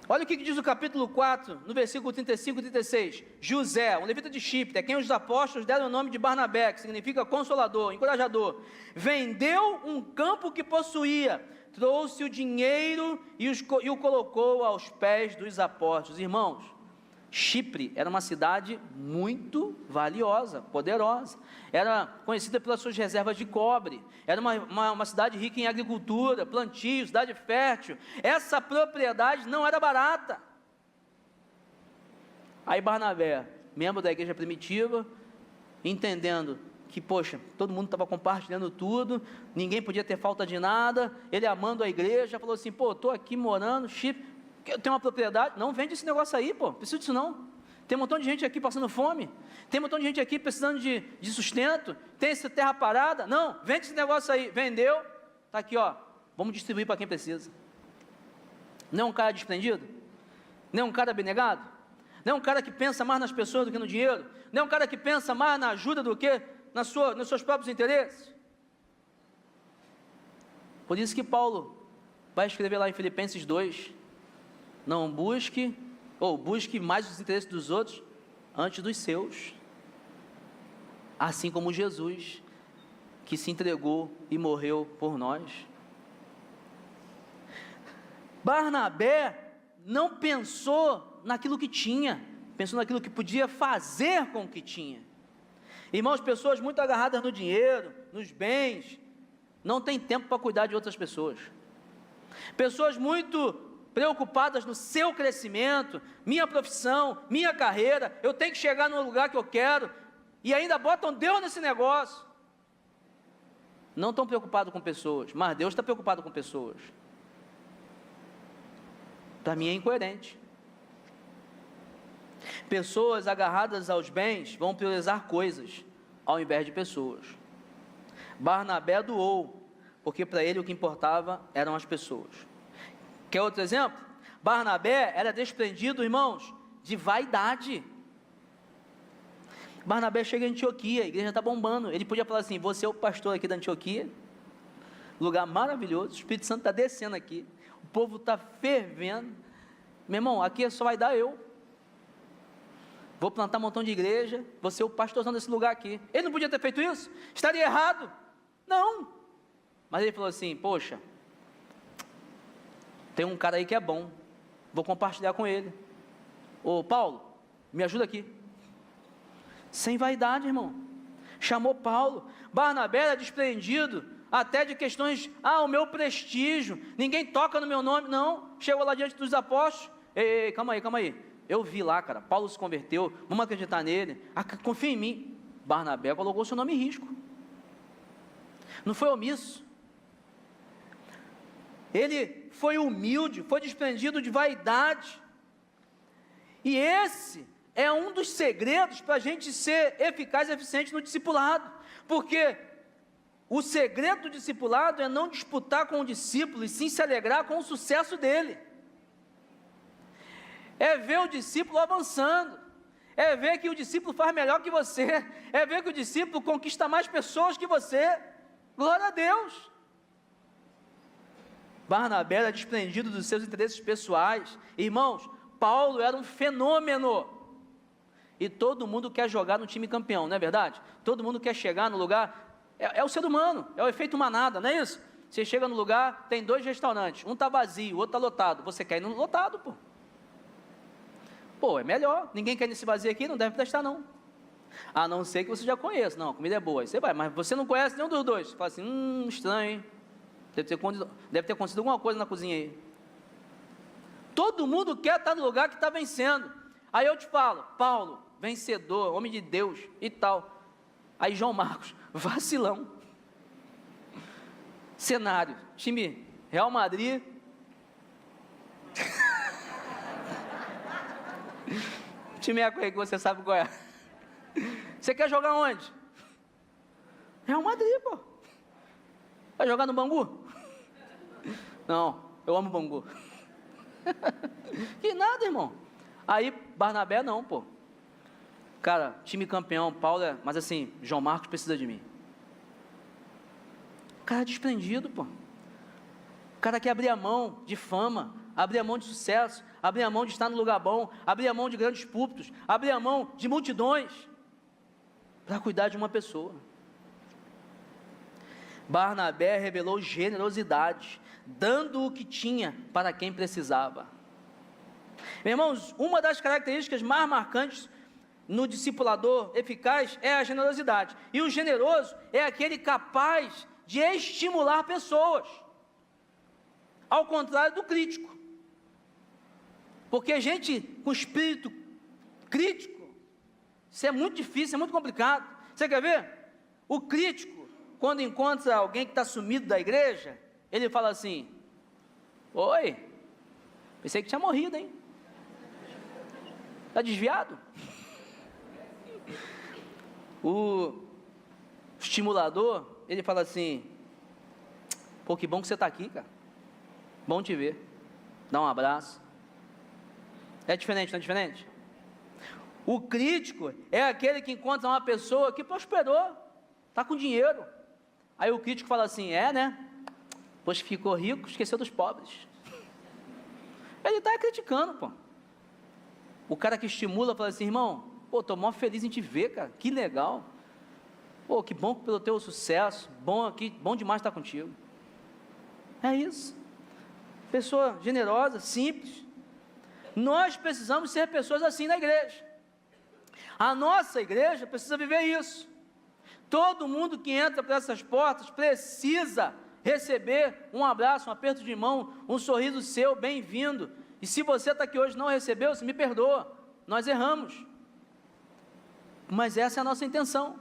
Olha o que diz o capítulo 4, no versículo 35 e 36. José, um levita de Chipre, a quem os apóstolos deram o nome de Barnabé, que significa consolador, encorajador, vendeu um campo que possuía, trouxe o dinheiro e o colocou aos pés dos apóstolos. Irmãos, Chipre era uma cidade muito valiosa, poderosa, era conhecida pelas suas reservas de cobre, era uma cidade rica em agricultura, plantio, cidade fértil. Essa propriedade não era barata. Aí Barnabé, membro da igreja primitiva, entendendo que, poxa, todo mundo estava compartilhando tudo, ninguém podia ter falta de nada, ele amando a igreja, falou assim, estou aqui morando, Chipre, eu tenho uma propriedade, não vende esse negócio aí, preciso disso não. Tem um montão de gente aqui passando fome, tem um montão de gente aqui precisando de sustento, tem essa terra parada, não, vende esse negócio aí, vendeu, está aqui vamos distribuir para quem precisa. Não é um cara desprendido? Não é um cara abnegado? Não é um cara que pensa mais nas pessoas do que no dinheiro? Não é um cara que pensa mais na ajuda do que nos seus próprios interesses? Por isso que Paulo vai escrever lá em Filipenses 2, não busque mais os interesses dos outros antes dos seus, assim como Jesus, que se entregou e morreu por nós. Barnabé não pensou naquilo que tinha, pensou naquilo que podia fazer com o que tinha. Irmãos, pessoas muito agarradas no dinheiro, nos bens, não têm tempo para cuidar de outras pessoas. Pessoas muito preocupadas no seu crescimento, minha profissão, minha carreira, eu tenho que chegar no lugar que eu quero, e ainda botam Deus nesse negócio. Não estão preocupados com pessoas, mas Deus está preocupado com pessoas. Para mim é incoerente. Pessoas agarradas aos bens vão priorizar coisas, ao invés de pessoas. Barnabé doou porque para ele o que importava eram as pessoas. Quer outro exemplo? Barnabé era desprendido, irmãos, de vaidade. Barnabé chega em Antioquia, a igreja está bombando, ele podia falar assim: você é o pastor aqui da Antioquia, lugar maravilhoso, o Espírito Santo está descendo aqui, o povo está fervendo, meu irmão, aqui só vai dar eu, vou plantar um montão de igreja, vou ser o pastorzão desse lugar aqui. Ele não podia ter feito isso? Estaria errado? Não, mas ele falou assim: poxa, tem um cara aí que é bom, vou compartilhar com ele. Ô Paulo, me ajuda aqui. Sem vaidade, irmão, chamou Paulo. Barnabé era desprendido até de questões, o meu prestígio, ninguém toca no meu nome, não, chegou lá diante dos apóstolos: ei, calma aí, eu vi lá, cara, Paulo se converteu, vamos acreditar nele, confia em mim. Barnabé colocou seu nome em risco, não foi omisso, ele foi humilde, foi desprendido de vaidade, e esse é um dos segredos para a gente ser eficaz e eficiente no discipulado, porque o segredo do discipulado é não disputar com o discípulo, e sim se alegrar com o sucesso dele, é ver o discípulo avançando, é ver que o discípulo faz melhor que você, é ver que o discípulo conquista mais pessoas que você. Glória a Deus. Barnabé era desprendido dos seus interesses pessoais. Irmãos, Paulo era um fenômeno, e todo mundo quer jogar no time campeão, não é verdade? Todo mundo quer chegar no lugar, é o ser humano, é o efeito manada, não é isso? Você chega no lugar, tem 2 restaurantes, um está vazio, o outro está lotado, você quer ir no lotado, pô, é melhor, ninguém quer ir nesse vazio aqui, não deve prestar não, a não ser que você já conheça. Não, a comida é boa, aí você vai, mas você não conhece nenhum dos dois, você fala assim: estranho, hein? Deve ter acontecido alguma coisa na cozinha aí. Todo mundo quer estar no lugar que está vencendo. Aí eu te falo: Paulo, vencedor, homem de Deus e tal. Aí João Marcos, vacilão. Cenário, time Real Madrid. Time é que você sabe qual é. Você quer jogar onde? Real Madrid, pô. Vai jogar no Bangu? Não, eu amo Bangu. Que nada, irmão. Aí Barnabé não, pô. Cara, time campeão, Paulo mas assim, João Marcos precisa de mim. O cara é desprendido, pô. O cara quer abrir a mão de fama, abrir a mão de sucesso, abrir a mão de estar no lugar bom, abrir a mão de grandes púlpitos, abrir a mão de multidões, para cuidar de uma pessoa. Barnabé revelou generosidade, dando o que tinha para quem precisava. Meus irmãos, uma das características mais marcantes no discipulador eficaz é a generosidade. E o generoso é aquele capaz de estimular pessoas, ao contrário do crítico. Porque gente com espírito crítico, isso é muito difícil, é muito complicado. Você quer ver? O crítico, quando encontra alguém que está sumido da igreja, ele fala assim: oi, pensei que tinha morrido, hein? Está desviado? O estimulador, ele fala assim: pô, que bom que você está aqui, cara, bom te ver, dá um abraço. É diferente, não é diferente? O crítico é aquele que encontra uma pessoa que prosperou, está com dinheiro, aí o crítico fala assim: né? Pois ficou rico, esqueceu dos pobres. Ele está criticando, pô. O cara que estimula fala assim: irmão, pô, estou mó feliz em te ver, cara, que legal. Pô, que bom pelo teu sucesso, bom aqui, bom demais estar contigo. É isso. Pessoa generosa, simples. Nós precisamos ser pessoas assim na igreja. A nossa igreja precisa viver isso. Todo mundo que entra por essas portas precisa receber um abraço, um aperto de mão, um sorriso seu, bem-vindo. E se você está aqui hoje e não recebeu, você me perdoa, nós erramos. Mas essa é a nossa intenção.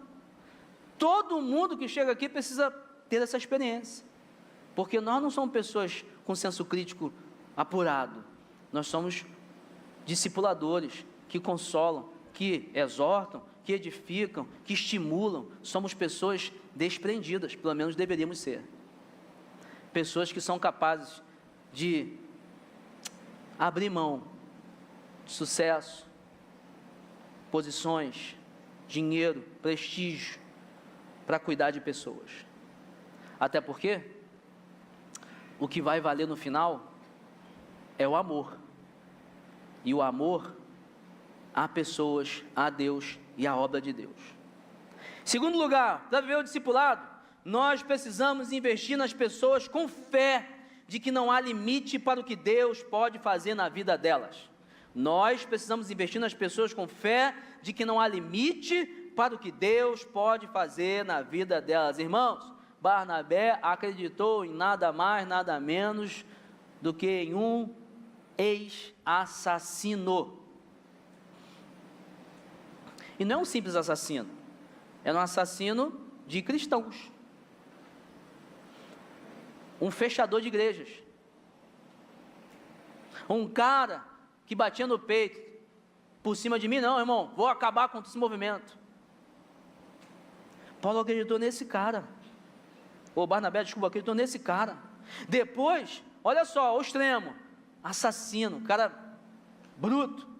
Todo mundo que chega aqui precisa ter essa experiência, porque nós não somos pessoas com senso crítico apurado, nós somos discipuladores que consolam, que exortam, que edificam, que estimulam. Somos pessoas desprendidas, pelo menos deveríamos ser. Pessoas que são capazes de abrir mão de sucesso, posições, dinheiro, prestígio, para cuidar de pessoas. Até porque o que vai valer no final é o amor. E o amor a pessoas, a Deus e a obra de Deus. Segundo lugar, para viver o discipulado, nós precisamos investir nas pessoas com fé de que não há limite para o que Deus pode fazer na vida delas. Nós precisamos investir nas pessoas com fé de que não há limite para o que Deus pode fazer na vida delas. Irmãos, Barnabé acreditou em nada mais, nada menos do que em um ex-assassino. E não é um simples assassino, é um assassino de cristãos, um fechador de igrejas, um cara que batia no peito, por cima de mim não, irmão, vou acabar com esse movimento. Paulo acreditou nesse cara, Barnabé, desculpa, acreditou nesse cara. Depois, olha só, o extremo, assassino, cara bruto.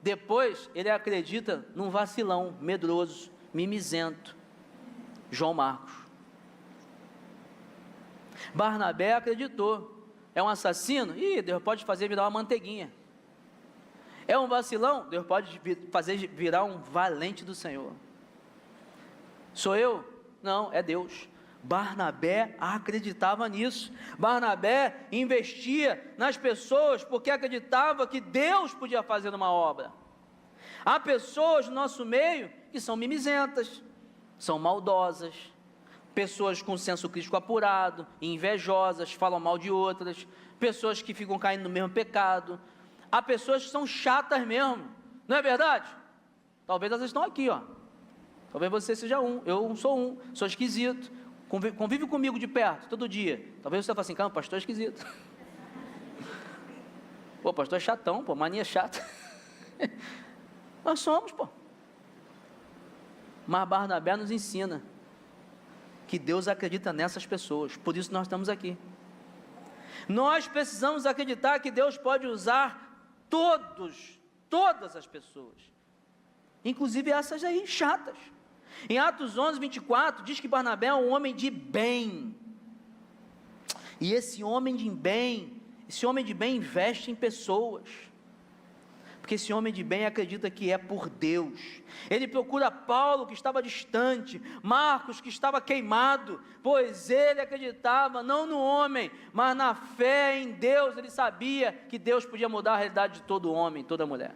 Depois, ele acredita num vacilão, medroso, mimizento, João Marcos. Barnabé acreditou, é um assassino? Ih, Deus pode fazer virar uma manteiguinha. É um vacilão? Deus pode fazer virar um valente do Senhor. Sou eu? Não, é Deus. Barnabé acreditava nisso. Barnabé investia nas pessoas porque acreditava que Deus podia fazer uma obra. Há pessoas no nosso meio que são mimizentas, são maldosas, pessoas com senso crítico apurado, invejosas, falam mal de outras, pessoas que ficam caindo no mesmo pecado. Há pessoas que são chatas mesmo, não é verdade? Talvez elas estão aqui, ó. Talvez você seja um, eu sou esquisito, convive comigo de perto, todo dia. Talvez você fale assim, cara, pastor é esquisito. Pô, pastor é chatão, pô, mania chata. Nós somos, pô. Mas Barnabé nos ensina que Deus acredita nessas pessoas, por isso nós estamos aqui. Nós precisamos acreditar que Deus pode usar todas as pessoas, inclusive essas aí chatas. Em Atos 11, 24, diz que Barnabé é um homem de bem, e esse homem de bem investe em pessoas, porque esse homem de bem acredita que é por Deus. Ele procura Paulo, que estava distante, Marcos, que estava queimado, pois ele acreditava não no homem, mas na fé em Deus. Ele sabia que Deus podia mudar a realidade de todo homem, toda mulher.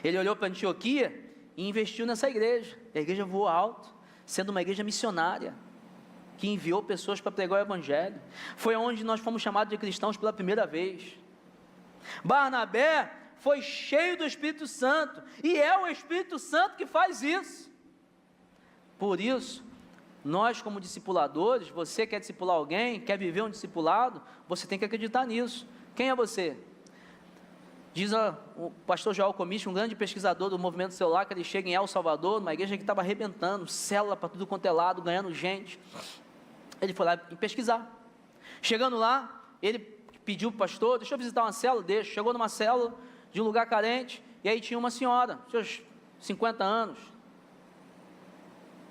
Ele olhou para Antioquia e investiu nessa igreja. A igreja voou alto, sendo uma igreja missionária, que enviou pessoas para pregar o evangelho. Foi onde nós fomos chamados de cristãos pela primeira vez. Barnabé foi cheio do Espírito Santo, e é o Espírito Santo que faz isso. Por isso, nós como discipuladores, você quer discipular alguém, quer viver um discipulado, você tem que acreditar nisso. Quem é você? Diz o pastor Joel Comich, um grande pesquisador do movimento celular, que ele chega em El Salvador, numa igreja que estava arrebentando, célula para tudo quanto é lado, ganhando gente. Ele foi lá pesquisar. Chegando lá, ele pediu para o pastor, deixa eu visitar uma célula, deixa. Chegou numa célula de um lugar carente, e aí tinha uma senhora, seus 50 anos.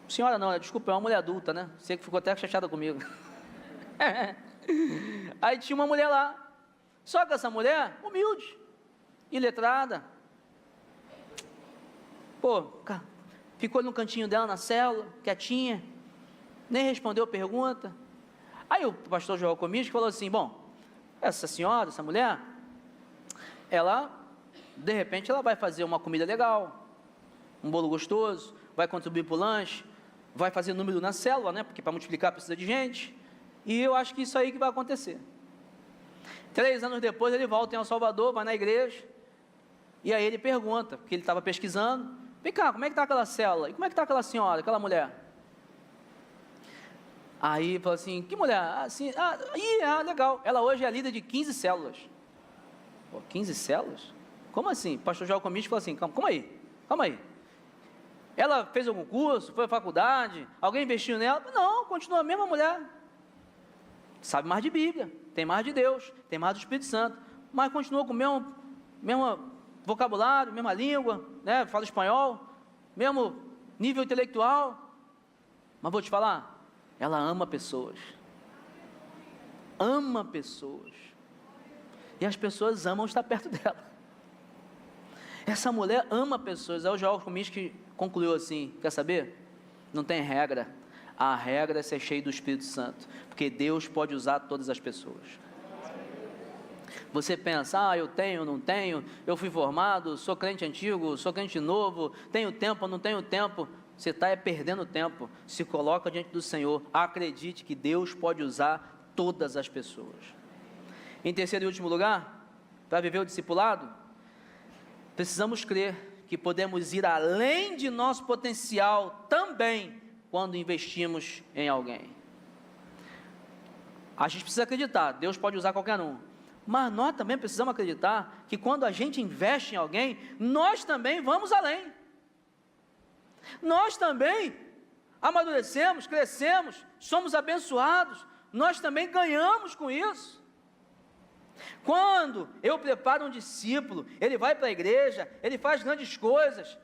Senhora não, desculpa, é uma mulher adulta, né? Você que ficou até chateada comigo. Aí tinha uma mulher lá, só que essa mulher, humilde, iletrada, pô, ficou no cantinho dela na célula, quietinha, nem respondeu pergunta. Aí o pastor Joel Comich falou assim, bom, essa senhora, essa mulher, ela, de repente, ela vai fazer uma comida legal, um bolo gostoso, vai contribuir para o lanche, vai fazer número na célula, né, porque para multiplicar precisa de gente, e eu acho que isso aí que vai acontecer. 3 anos depois ele volta em El Salvador, vai na igreja, e aí ele pergunta, porque ele estava pesquisando, vem cá, como é que está aquela célula? E como é que está aquela senhora, aquela mulher? Aí fala assim, que mulher? Assim, legal, ela hoje é a líder de 15 células. Pô, 15 células? Como assim? O pastor Joel Comich falou assim, calma aí. Ela fez algum curso, foi à faculdade, alguém investiu nela? Não, continua a mesma mulher. sabe mais de Bíblia, tem mais de Deus, tem mais do Espírito Santo, mas continua com o mesmo vocabulário, mesma língua, né? Fala espanhol, mesmo nível intelectual. Mas vou te falar, ela ama pessoas. Ama pessoas. E as pessoas amam estar perto dela. Essa mulher ama pessoas. Aí o Joel Cominsky concluiu assim, quer saber? Não tem regra. A regra é ser cheio do Espírito Santo, porque Deus pode usar todas as pessoas. Você pensa, eu tenho, não tenho, eu fui formado, sou crente antigo, sou crente novo, tenho tempo, não tenho tempo. Você está perdendo tempo. Se coloca diante do Senhor, acredite que Deus pode usar todas as pessoas. Em terceiro e último lugar, para viver o discipulado, precisamos crer que podemos ir além de nosso potencial também quando investimos em alguém. A gente precisa acreditar, Deus pode usar qualquer um, mas nós também precisamos acreditar que quando a gente investe em alguém, nós também vamos além. Nós também amadurecemos, crescemos, somos abençoados, nós também ganhamos com isso. Quando eu preparo um discípulo, ele vai para a igreja, ele faz grandes coisas,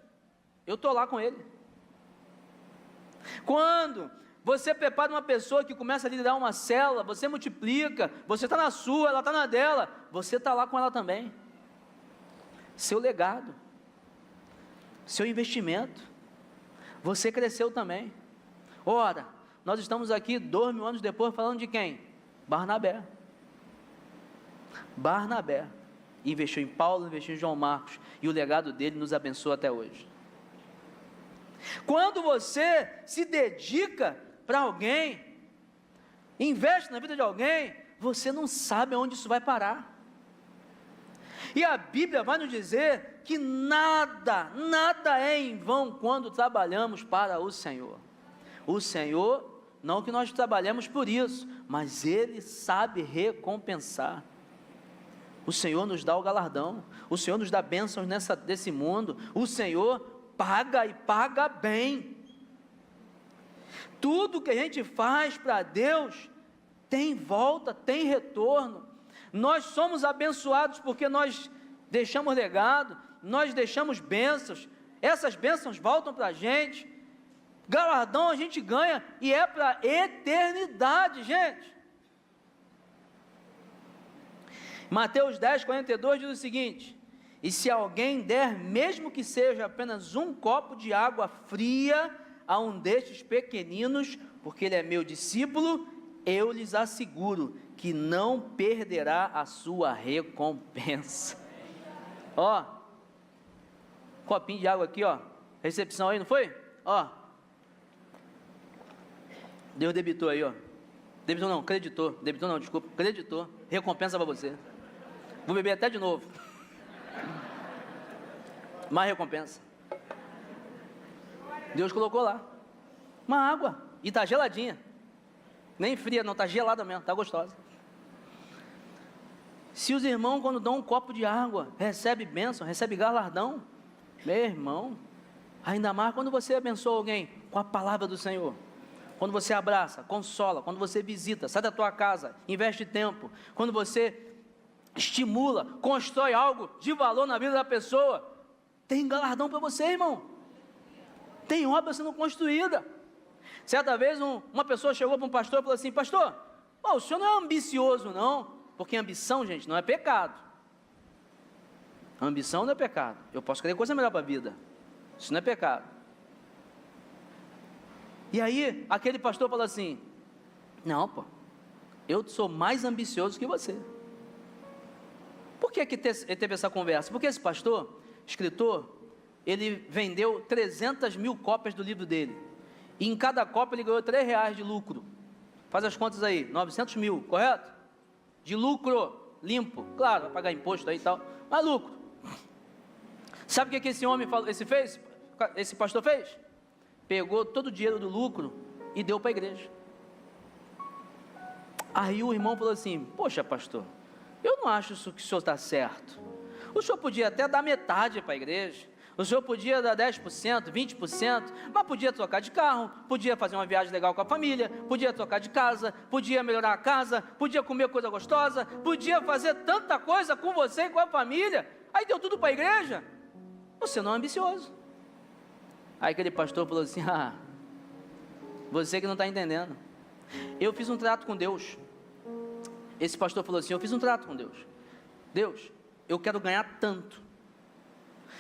eu estou lá com ele. Quando você prepara uma pessoa que começa a liderar uma célula, você multiplica, você está na sua, ela está na dela, você está lá com ela também. Seu legado, seu investimento, você cresceu também. Ora, nós estamos aqui 2000 anos depois falando de quem? Barnabé. Barnabé investiu em Paulo, investiu em João Marcos, e o legado dele nos abençoa até hoje. Quando você se dedica para alguém, investe na vida de alguém, você não sabe aonde isso vai parar. E a Bíblia vai nos dizer que nada é em vão quando trabalhamos para o Senhor. O Senhor, não que nós trabalhemos por isso, mas Ele sabe recompensar. O Senhor nos dá o galardão, o Senhor nos dá bênçãos desse mundo, o Senhor paga e paga bem. Tudo que a gente faz para Deus tem volta, tem retorno. Nós somos abençoados porque nós deixamos legado, nós deixamos bênçãos, essas bênçãos voltam para a gente, galardão a gente ganha e é para a eternidade, gente. Mateus 10, 42 diz o seguinte: e se alguém der, mesmo que seja apenas um copo de água fria, a um destes pequeninos, porque ele é meu discípulo, eu lhes asseguro que não perderá a sua recompensa. Ó, copinho de água aqui, ó, recepção aí, não foi? Ó, Deus debitou aí, ó, debitou não, desculpa, creditou, recompensa para você. Vou beber até de novo. Mais recompensa. Deus colocou lá uma água e está geladinha, nem fria não, está gelada mesmo, está gostosa. Se os irmãos quando dão um copo de água recebe bênção, recebe galardão, meu irmão, ainda mais quando você abençoa alguém com a palavra do Senhor, quando você abraça, consola, quando você visita, sai da tua casa, investe tempo, quando você estimula, constrói algo de valor na vida da pessoa, tem galardão para você, irmão. Tem obra sendo construída. Certa vez uma pessoa chegou para um pastor e falou assim: pastor, o senhor não é ambicioso não? Porque ambição, gente, não é pecado. Ambição não é pecado. Eu posso querer coisa melhor para a vida, isso não é pecado. E aí aquele pastor falou assim: não, eu sou mais ambicioso que você. Por que ele teve essa conversa? Porque esse pastor, escritor, ele vendeu 300 mil cópias do livro dele, e em cada cópia ele ganhou R$3 de lucro. Faz as contas aí, 900 mil, correto? De lucro limpo, claro, vai pagar imposto aí e tal, mas lucro. Sabe o que esse pastor fez? Pegou todo o dinheiro do lucro e deu para a igreja. Aí o irmão falou assim: poxa pastor, eu não acho isso que o senhor está certo. O senhor podia até dar metade para a igreja, O senhor podia dar 10%, 20%, mas podia trocar de carro, podia fazer uma viagem legal com a família, podia trocar de casa, podia melhorar a casa, podia comer coisa gostosa, podia fazer tanta coisa com você e com a família. Aí deu tudo para a igreja. Você não é ambicioso. Aí aquele pastor falou assim: você que não está entendendo. Eu fiz um trato com Deus. Esse pastor falou assim: eu fiz um trato com Deus. Deus, eu quero ganhar tanto.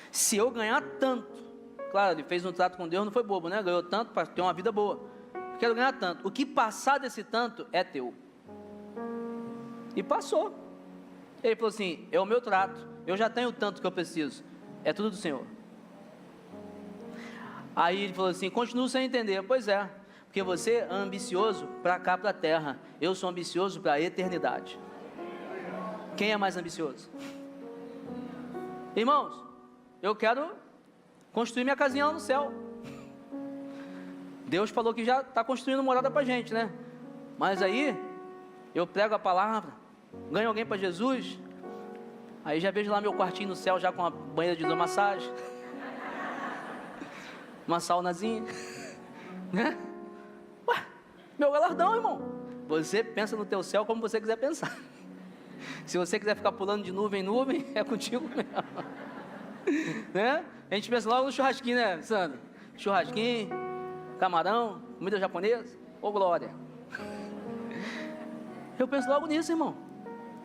Se eu ganhar tanto, claro, ele fez um trato com Deus, não foi bobo, né? Ganhou tanto para ter uma vida boa. Eu quero ganhar tanto. O que passar desse tanto é teu. E passou. Ele falou assim: é o meu trato. Eu já tenho tanto que eu preciso. É tudo do Senhor. Aí ele falou assim: continuo sem entender. Pois é, porque você é ambicioso para cá, para a terra. Eu sou ambicioso para a eternidade. Quem é mais ambicioso? Irmãos, eu quero construir minha casinha lá no céu. Deus falou que já está construindo morada para a gente, né? Mas aí, eu prego a palavra, ganho alguém para Jesus, aí já vejo lá meu quartinho no céu, já com uma banheira de hidromassagem, uma saunazinha, né? Ué, meu galardão, irmão. Você pensa no teu céu como você quiser pensar. Se você quiser ficar pulando de nuvem em nuvem, é contigo mesmo. Né? A gente pensa logo no churrasquinho, né, Sandro? Churrasquinho, camarão, comida japonesa, ô glória. Eu penso logo nisso, irmão.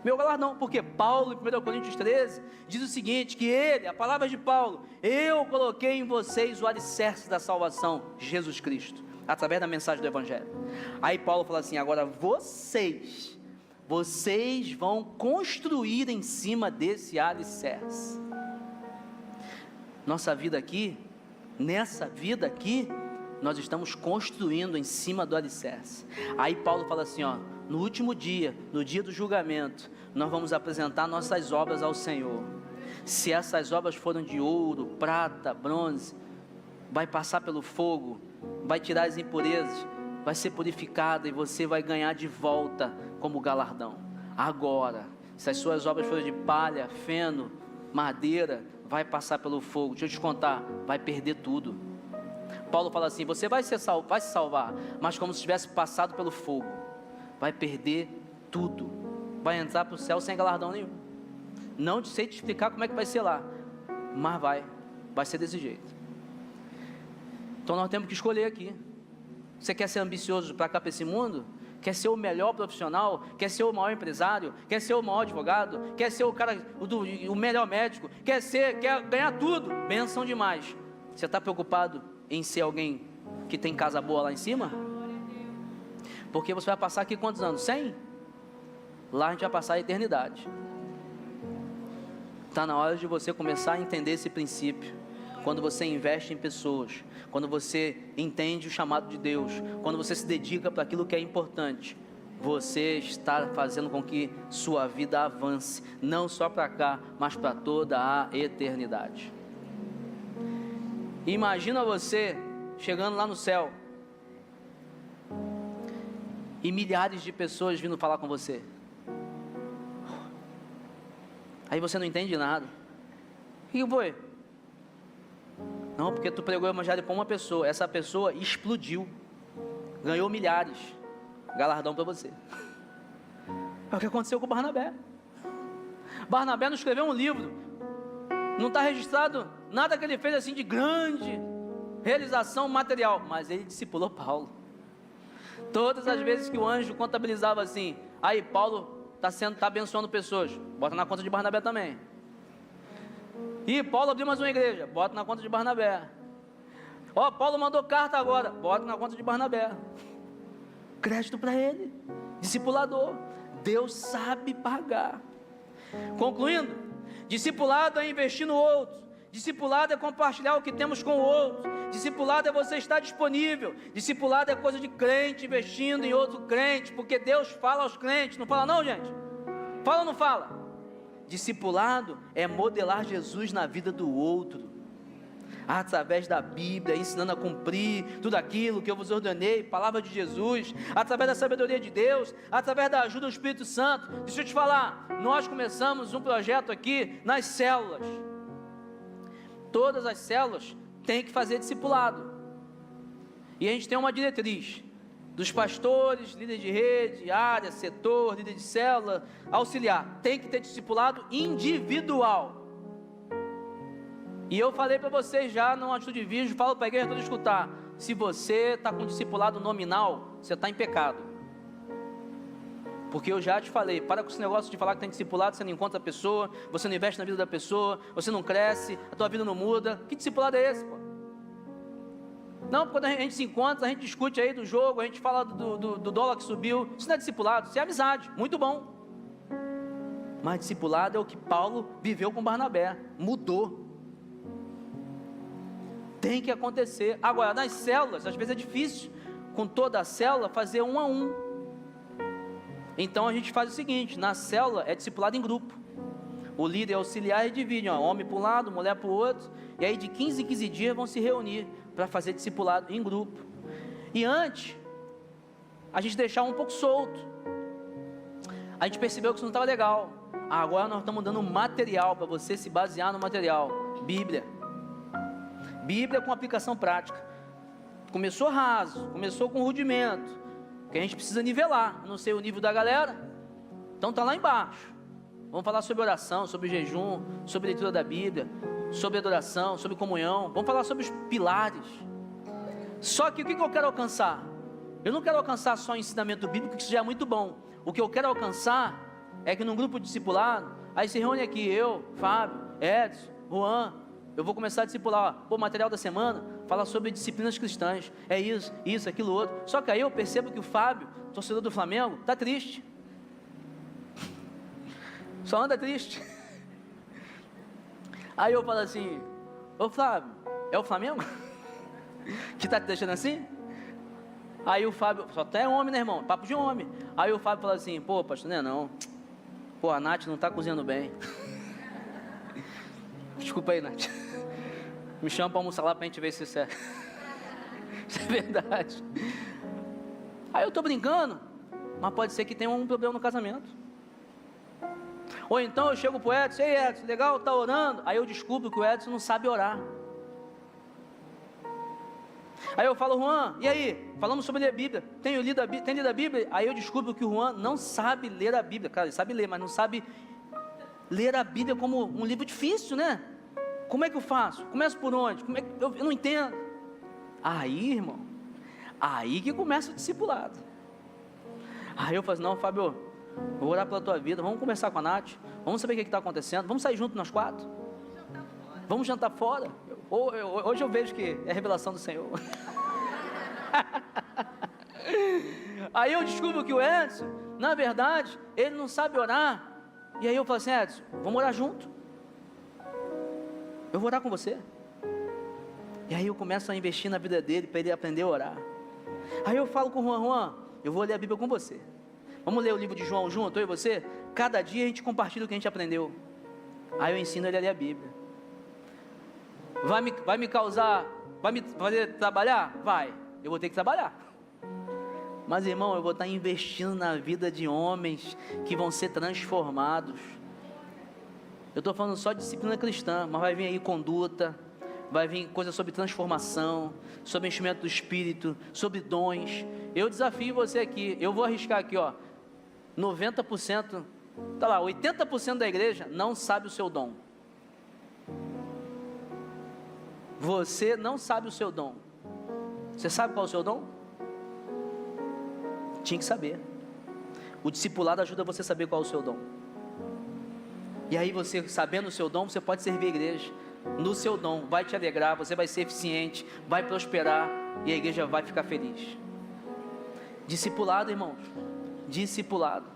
Meu galardão, porque Paulo, em 1 Coríntios 13, diz o seguinte, que ele, a palavra de Paulo: eu coloquei em vocês o alicerce da salvação, Jesus Cristo, através da mensagem do Evangelho. Aí Paulo fala assim: agora vocês vão construir em cima desse alicerce. Nossa vida aqui, nessa vida aqui, nós estamos construindo em cima do alicerce. Aí Paulo fala assim, no último dia, no dia do julgamento, nós vamos apresentar nossas obras ao Senhor. Se essas obras foram de ouro, prata, bronze, vai passar pelo fogo, vai tirar as impurezas, vai ser purificada e você vai ganhar de volta como galardão. Agora, se as suas obras forem de palha, feno, madeira, vai passar pelo fogo. Deixa eu te contar, vai perder tudo. Paulo fala assim: você vai se salvar, mas como se tivesse passado pelo fogo, vai perder tudo, vai entrar para o céu sem galardão nenhum. Não sei te explicar como é que vai ser lá, mas vai ser desse jeito. Então nós temos que escolher aqui. Você quer ser ambicioso para cá, para esse mundo? Quer ser o melhor profissional? Quer ser o maior empresário? Quer ser o maior advogado? Quer ser o cara, o melhor médico? Quer ganhar tudo? Benção demais. Você está preocupado em ser alguém que tem casa boa lá em cima? Porque você vai passar aqui quantos anos? 100? Lá a gente vai passar a eternidade. Está na hora de você começar a entender esse princípio. Quando você investe em pessoas, quando você entende o chamado de Deus, quando você se dedica para aquilo que é importante, você está fazendo com que sua vida avance, não só para cá, mas para toda a eternidade. Imagina você chegando lá no céu e milhares de pessoas vindo falar com você. Aí você não entende nada. O que foi? Não, porque tu pregou o evangelho para uma pessoa, essa pessoa explodiu, ganhou milhares, galardão para você. É o que aconteceu com Barnabé. Barnabé não escreveu um livro, não está registrado nada que ele fez assim de grande realização material, mas ele discipulou Paulo. Todas as vezes que o anjo contabilizava assim, aí Paulo está abençoando pessoas, bota na conta de Barnabé também. E Paulo abriu mais uma igreja, bota na conta de Barnabé. Paulo mandou carta agora, bota na conta de Barnabé. Crédito para ele, discipulador. Deus sabe pagar. Concluindo, discipulado é investir no outro, discipulado é compartilhar o que temos com o outro, discipulado é você estar disponível, discipulado é coisa de crente investindo em outro crente, porque Deus fala aos crentes, não fala não, gente? Fala ou não fala? Discipulado é modelar Jesus na vida do outro, através da Bíblia, ensinando a cumprir tudo aquilo que eu vos ordenei, palavra de Jesus, através da sabedoria de Deus, através da ajuda do Espírito Santo. Deixa eu te falar, nós começamos um projeto aqui nas células, todas as células têm que fazer discipulado. E a gente tem uma diretriz dos pastores, líderes de rede, área, setor, líder de célula, auxiliar. Tem que ter discipulado individual. E eu falei para vocês já no atitude de vídeo, falo para a igreja toda escutar. Se você está com discipulado nominal, você está em pecado. Porque eu já te falei, para com esse negócio de falar que tem discipulado, você não encontra a pessoa, você não investe na vida da pessoa, você não cresce, a tua vida não muda. Que discipulado é esse, pô? Não, quando a gente se encontra, a gente discute aí do jogo, a gente fala do dólar que subiu. Isso não é discipulado, isso é amizade, muito bom. Mas discipulado é o que Paulo viveu com Barnabé, mudou. Tem que acontecer. Agora, nas células, às vezes é difícil, com toda a célula, fazer um a um. Então a gente faz o seguinte, na célula é discipulado em grupo. O líder auxiliar e divide, homem para um lado, mulher para o outro. E aí de 15 em 15 dias vão se reunir para fazer discipulado em grupo. E antes, a gente deixava um pouco solto. A gente percebeu que isso não estava legal. Agora nós estamos dando material para você se basear no material. Bíblia. Bíblia com aplicação prática. Começou raso, começou com rudimento, que a gente precisa nivelar. Não sei o nível da galera, então está lá embaixo. Vamos falar sobre oração, sobre jejum, sobre leitura da Bíblia, sobre adoração, sobre comunhão. Vamos falar sobre os pilares. Só que o que eu quero alcançar? Eu não quero alcançar só o ensinamento bíblico, que isso já é muito bom. O que eu quero alcançar é que num grupo discipulado, aí se reúne aqui eu, Fábio, Edson, Juan. Eu vou começar a discipular, o material da semana, fala sobre disciplinas cristãs, é isso, aquilo, outro. Só que aí eu percebo que o Fábio, torcedor do Flamengo, está triste. Só anda triste. Aí eu falo assim, ô Fábio, é o Flamengo? Que está te deixando assim? Aí o Fábio, só até homem, né, irmão? Papo de homem. Aí o Fábio fala assim, pô, pastor, não é não. Pô, a Nath não está cozinhando bem. Desculpa aí, Nath. Me chama para almoçar lá para a gente ver se isso é verdade. Aí eu estou brincando, mas pode ser que tenha um problema no casamento. Ou então eu chego para o Edson, ei Edson, legal, tá orando? Aí eu descubro que o Edson não sabe orar. Aí eu falo, Juan, e aí? Falamos sobre ler a Bíblia. Tem lido a Bíblia? Aí eu descubro que o Juan não sabe ler a Bíblia. Cara, ele sabe ler, mas não sabe ler a Bíblia como um livro difícil, né? Como é que eu faço? Começo por onde? Como é que eu não entendo. Aí, irmão, aí que começa o discipulado. Aí eu falo, não, Fábio, vou orar pela tua vida, vamos conversar com a Nath, vamos saber o que está acontecendo, vamos sair juntos nós quatro. Vamos jantar fora. Hoje eu vejo que é a revelação do Senhor. Aí eu descubro que o Edson, na verdade, ele não sabe orar. E aí eu falo assim, Edson, vamos orar junto. Eu vou orar com você. E aí eu começo a investir na vida dele, para ele aprender a orar. Aí eu falo com o Juan, eu vou ler a Bíblia com você. Vamos ler o livro de João junto, eu e você? Cada dia a gente compartilha o que a gente aprendeu. Aí eu ensino ele a ler a Bíblia. Vai me causar, vai me fazer trabalhar? Vai, eu vou ter que trabalhar. Mas irmão, eu vou estar investindo na vida de homens que vão ser transformados. Eu estou falando só de disciplina cristã, mas vai vir aí conduta, vai vir coisa sobre transformação, sobre enchimento do Espírito, sobre dons. Eu desafio você aqui, eu vou arriscar aqui, 90%, tá lá, 80% da igreja não sabe o seu dom. Você não sabe o seu dom. Você sabe qual é o seu dom? Tinha que saber. O discipulado ajuda você a saber qual é o seu dom. E aí você, sabendo o seu dom, você pode servir a igreja no seu dom, vai te alegrar, você vai ser eficiente, vai prosperar e a igreja vai ficar feliz. Discipulado, irmãos, discipulado.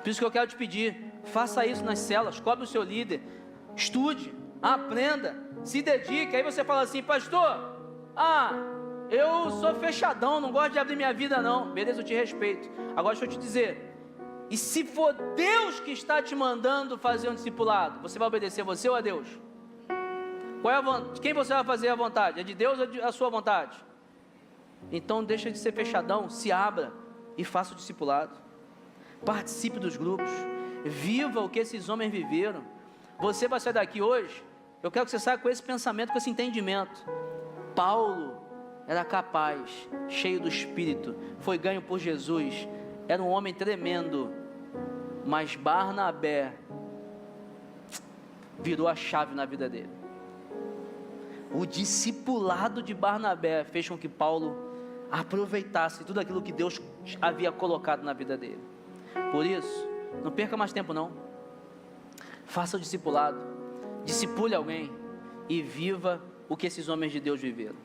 Por isso que eu quero te pedir, faça isso nas células, cobre o seu líder, estude, aprenda, se dedique. Aí você fala assim, pastor, eu sou fechadão, não gosto de abrir minha vida não. Beleza, eu te respeito. Agora deixa eu te dizer, e se for Deus que está te mandando fazer um discipulado, você vai obedecer você ou a Deus? Qual é a vontade? Quem você vai fazer a vontade? É de Deus ou a sua vontade? Então deixa de ser fechadão, se abra e faça o discipulado. Participe dos grupos, viva o que esses homens viveram. Você vai sair daqui hoje Eu quero que você saia com esse pensamento, com esse entendimento. Paulo era capaz, cheio do Espírito, foi ganho por Jesus, era um homem tremendo, mas Barnabé virou a chave na vida dele. O discipulado de Barnabé fez com que Paulo aproveitasse tudo aquilo que Deus havia colocado na vida dele. Por isso, não perca mais tempo não, faça o discipulado, discipule alguém e viva o que esses homens de Deus viveram.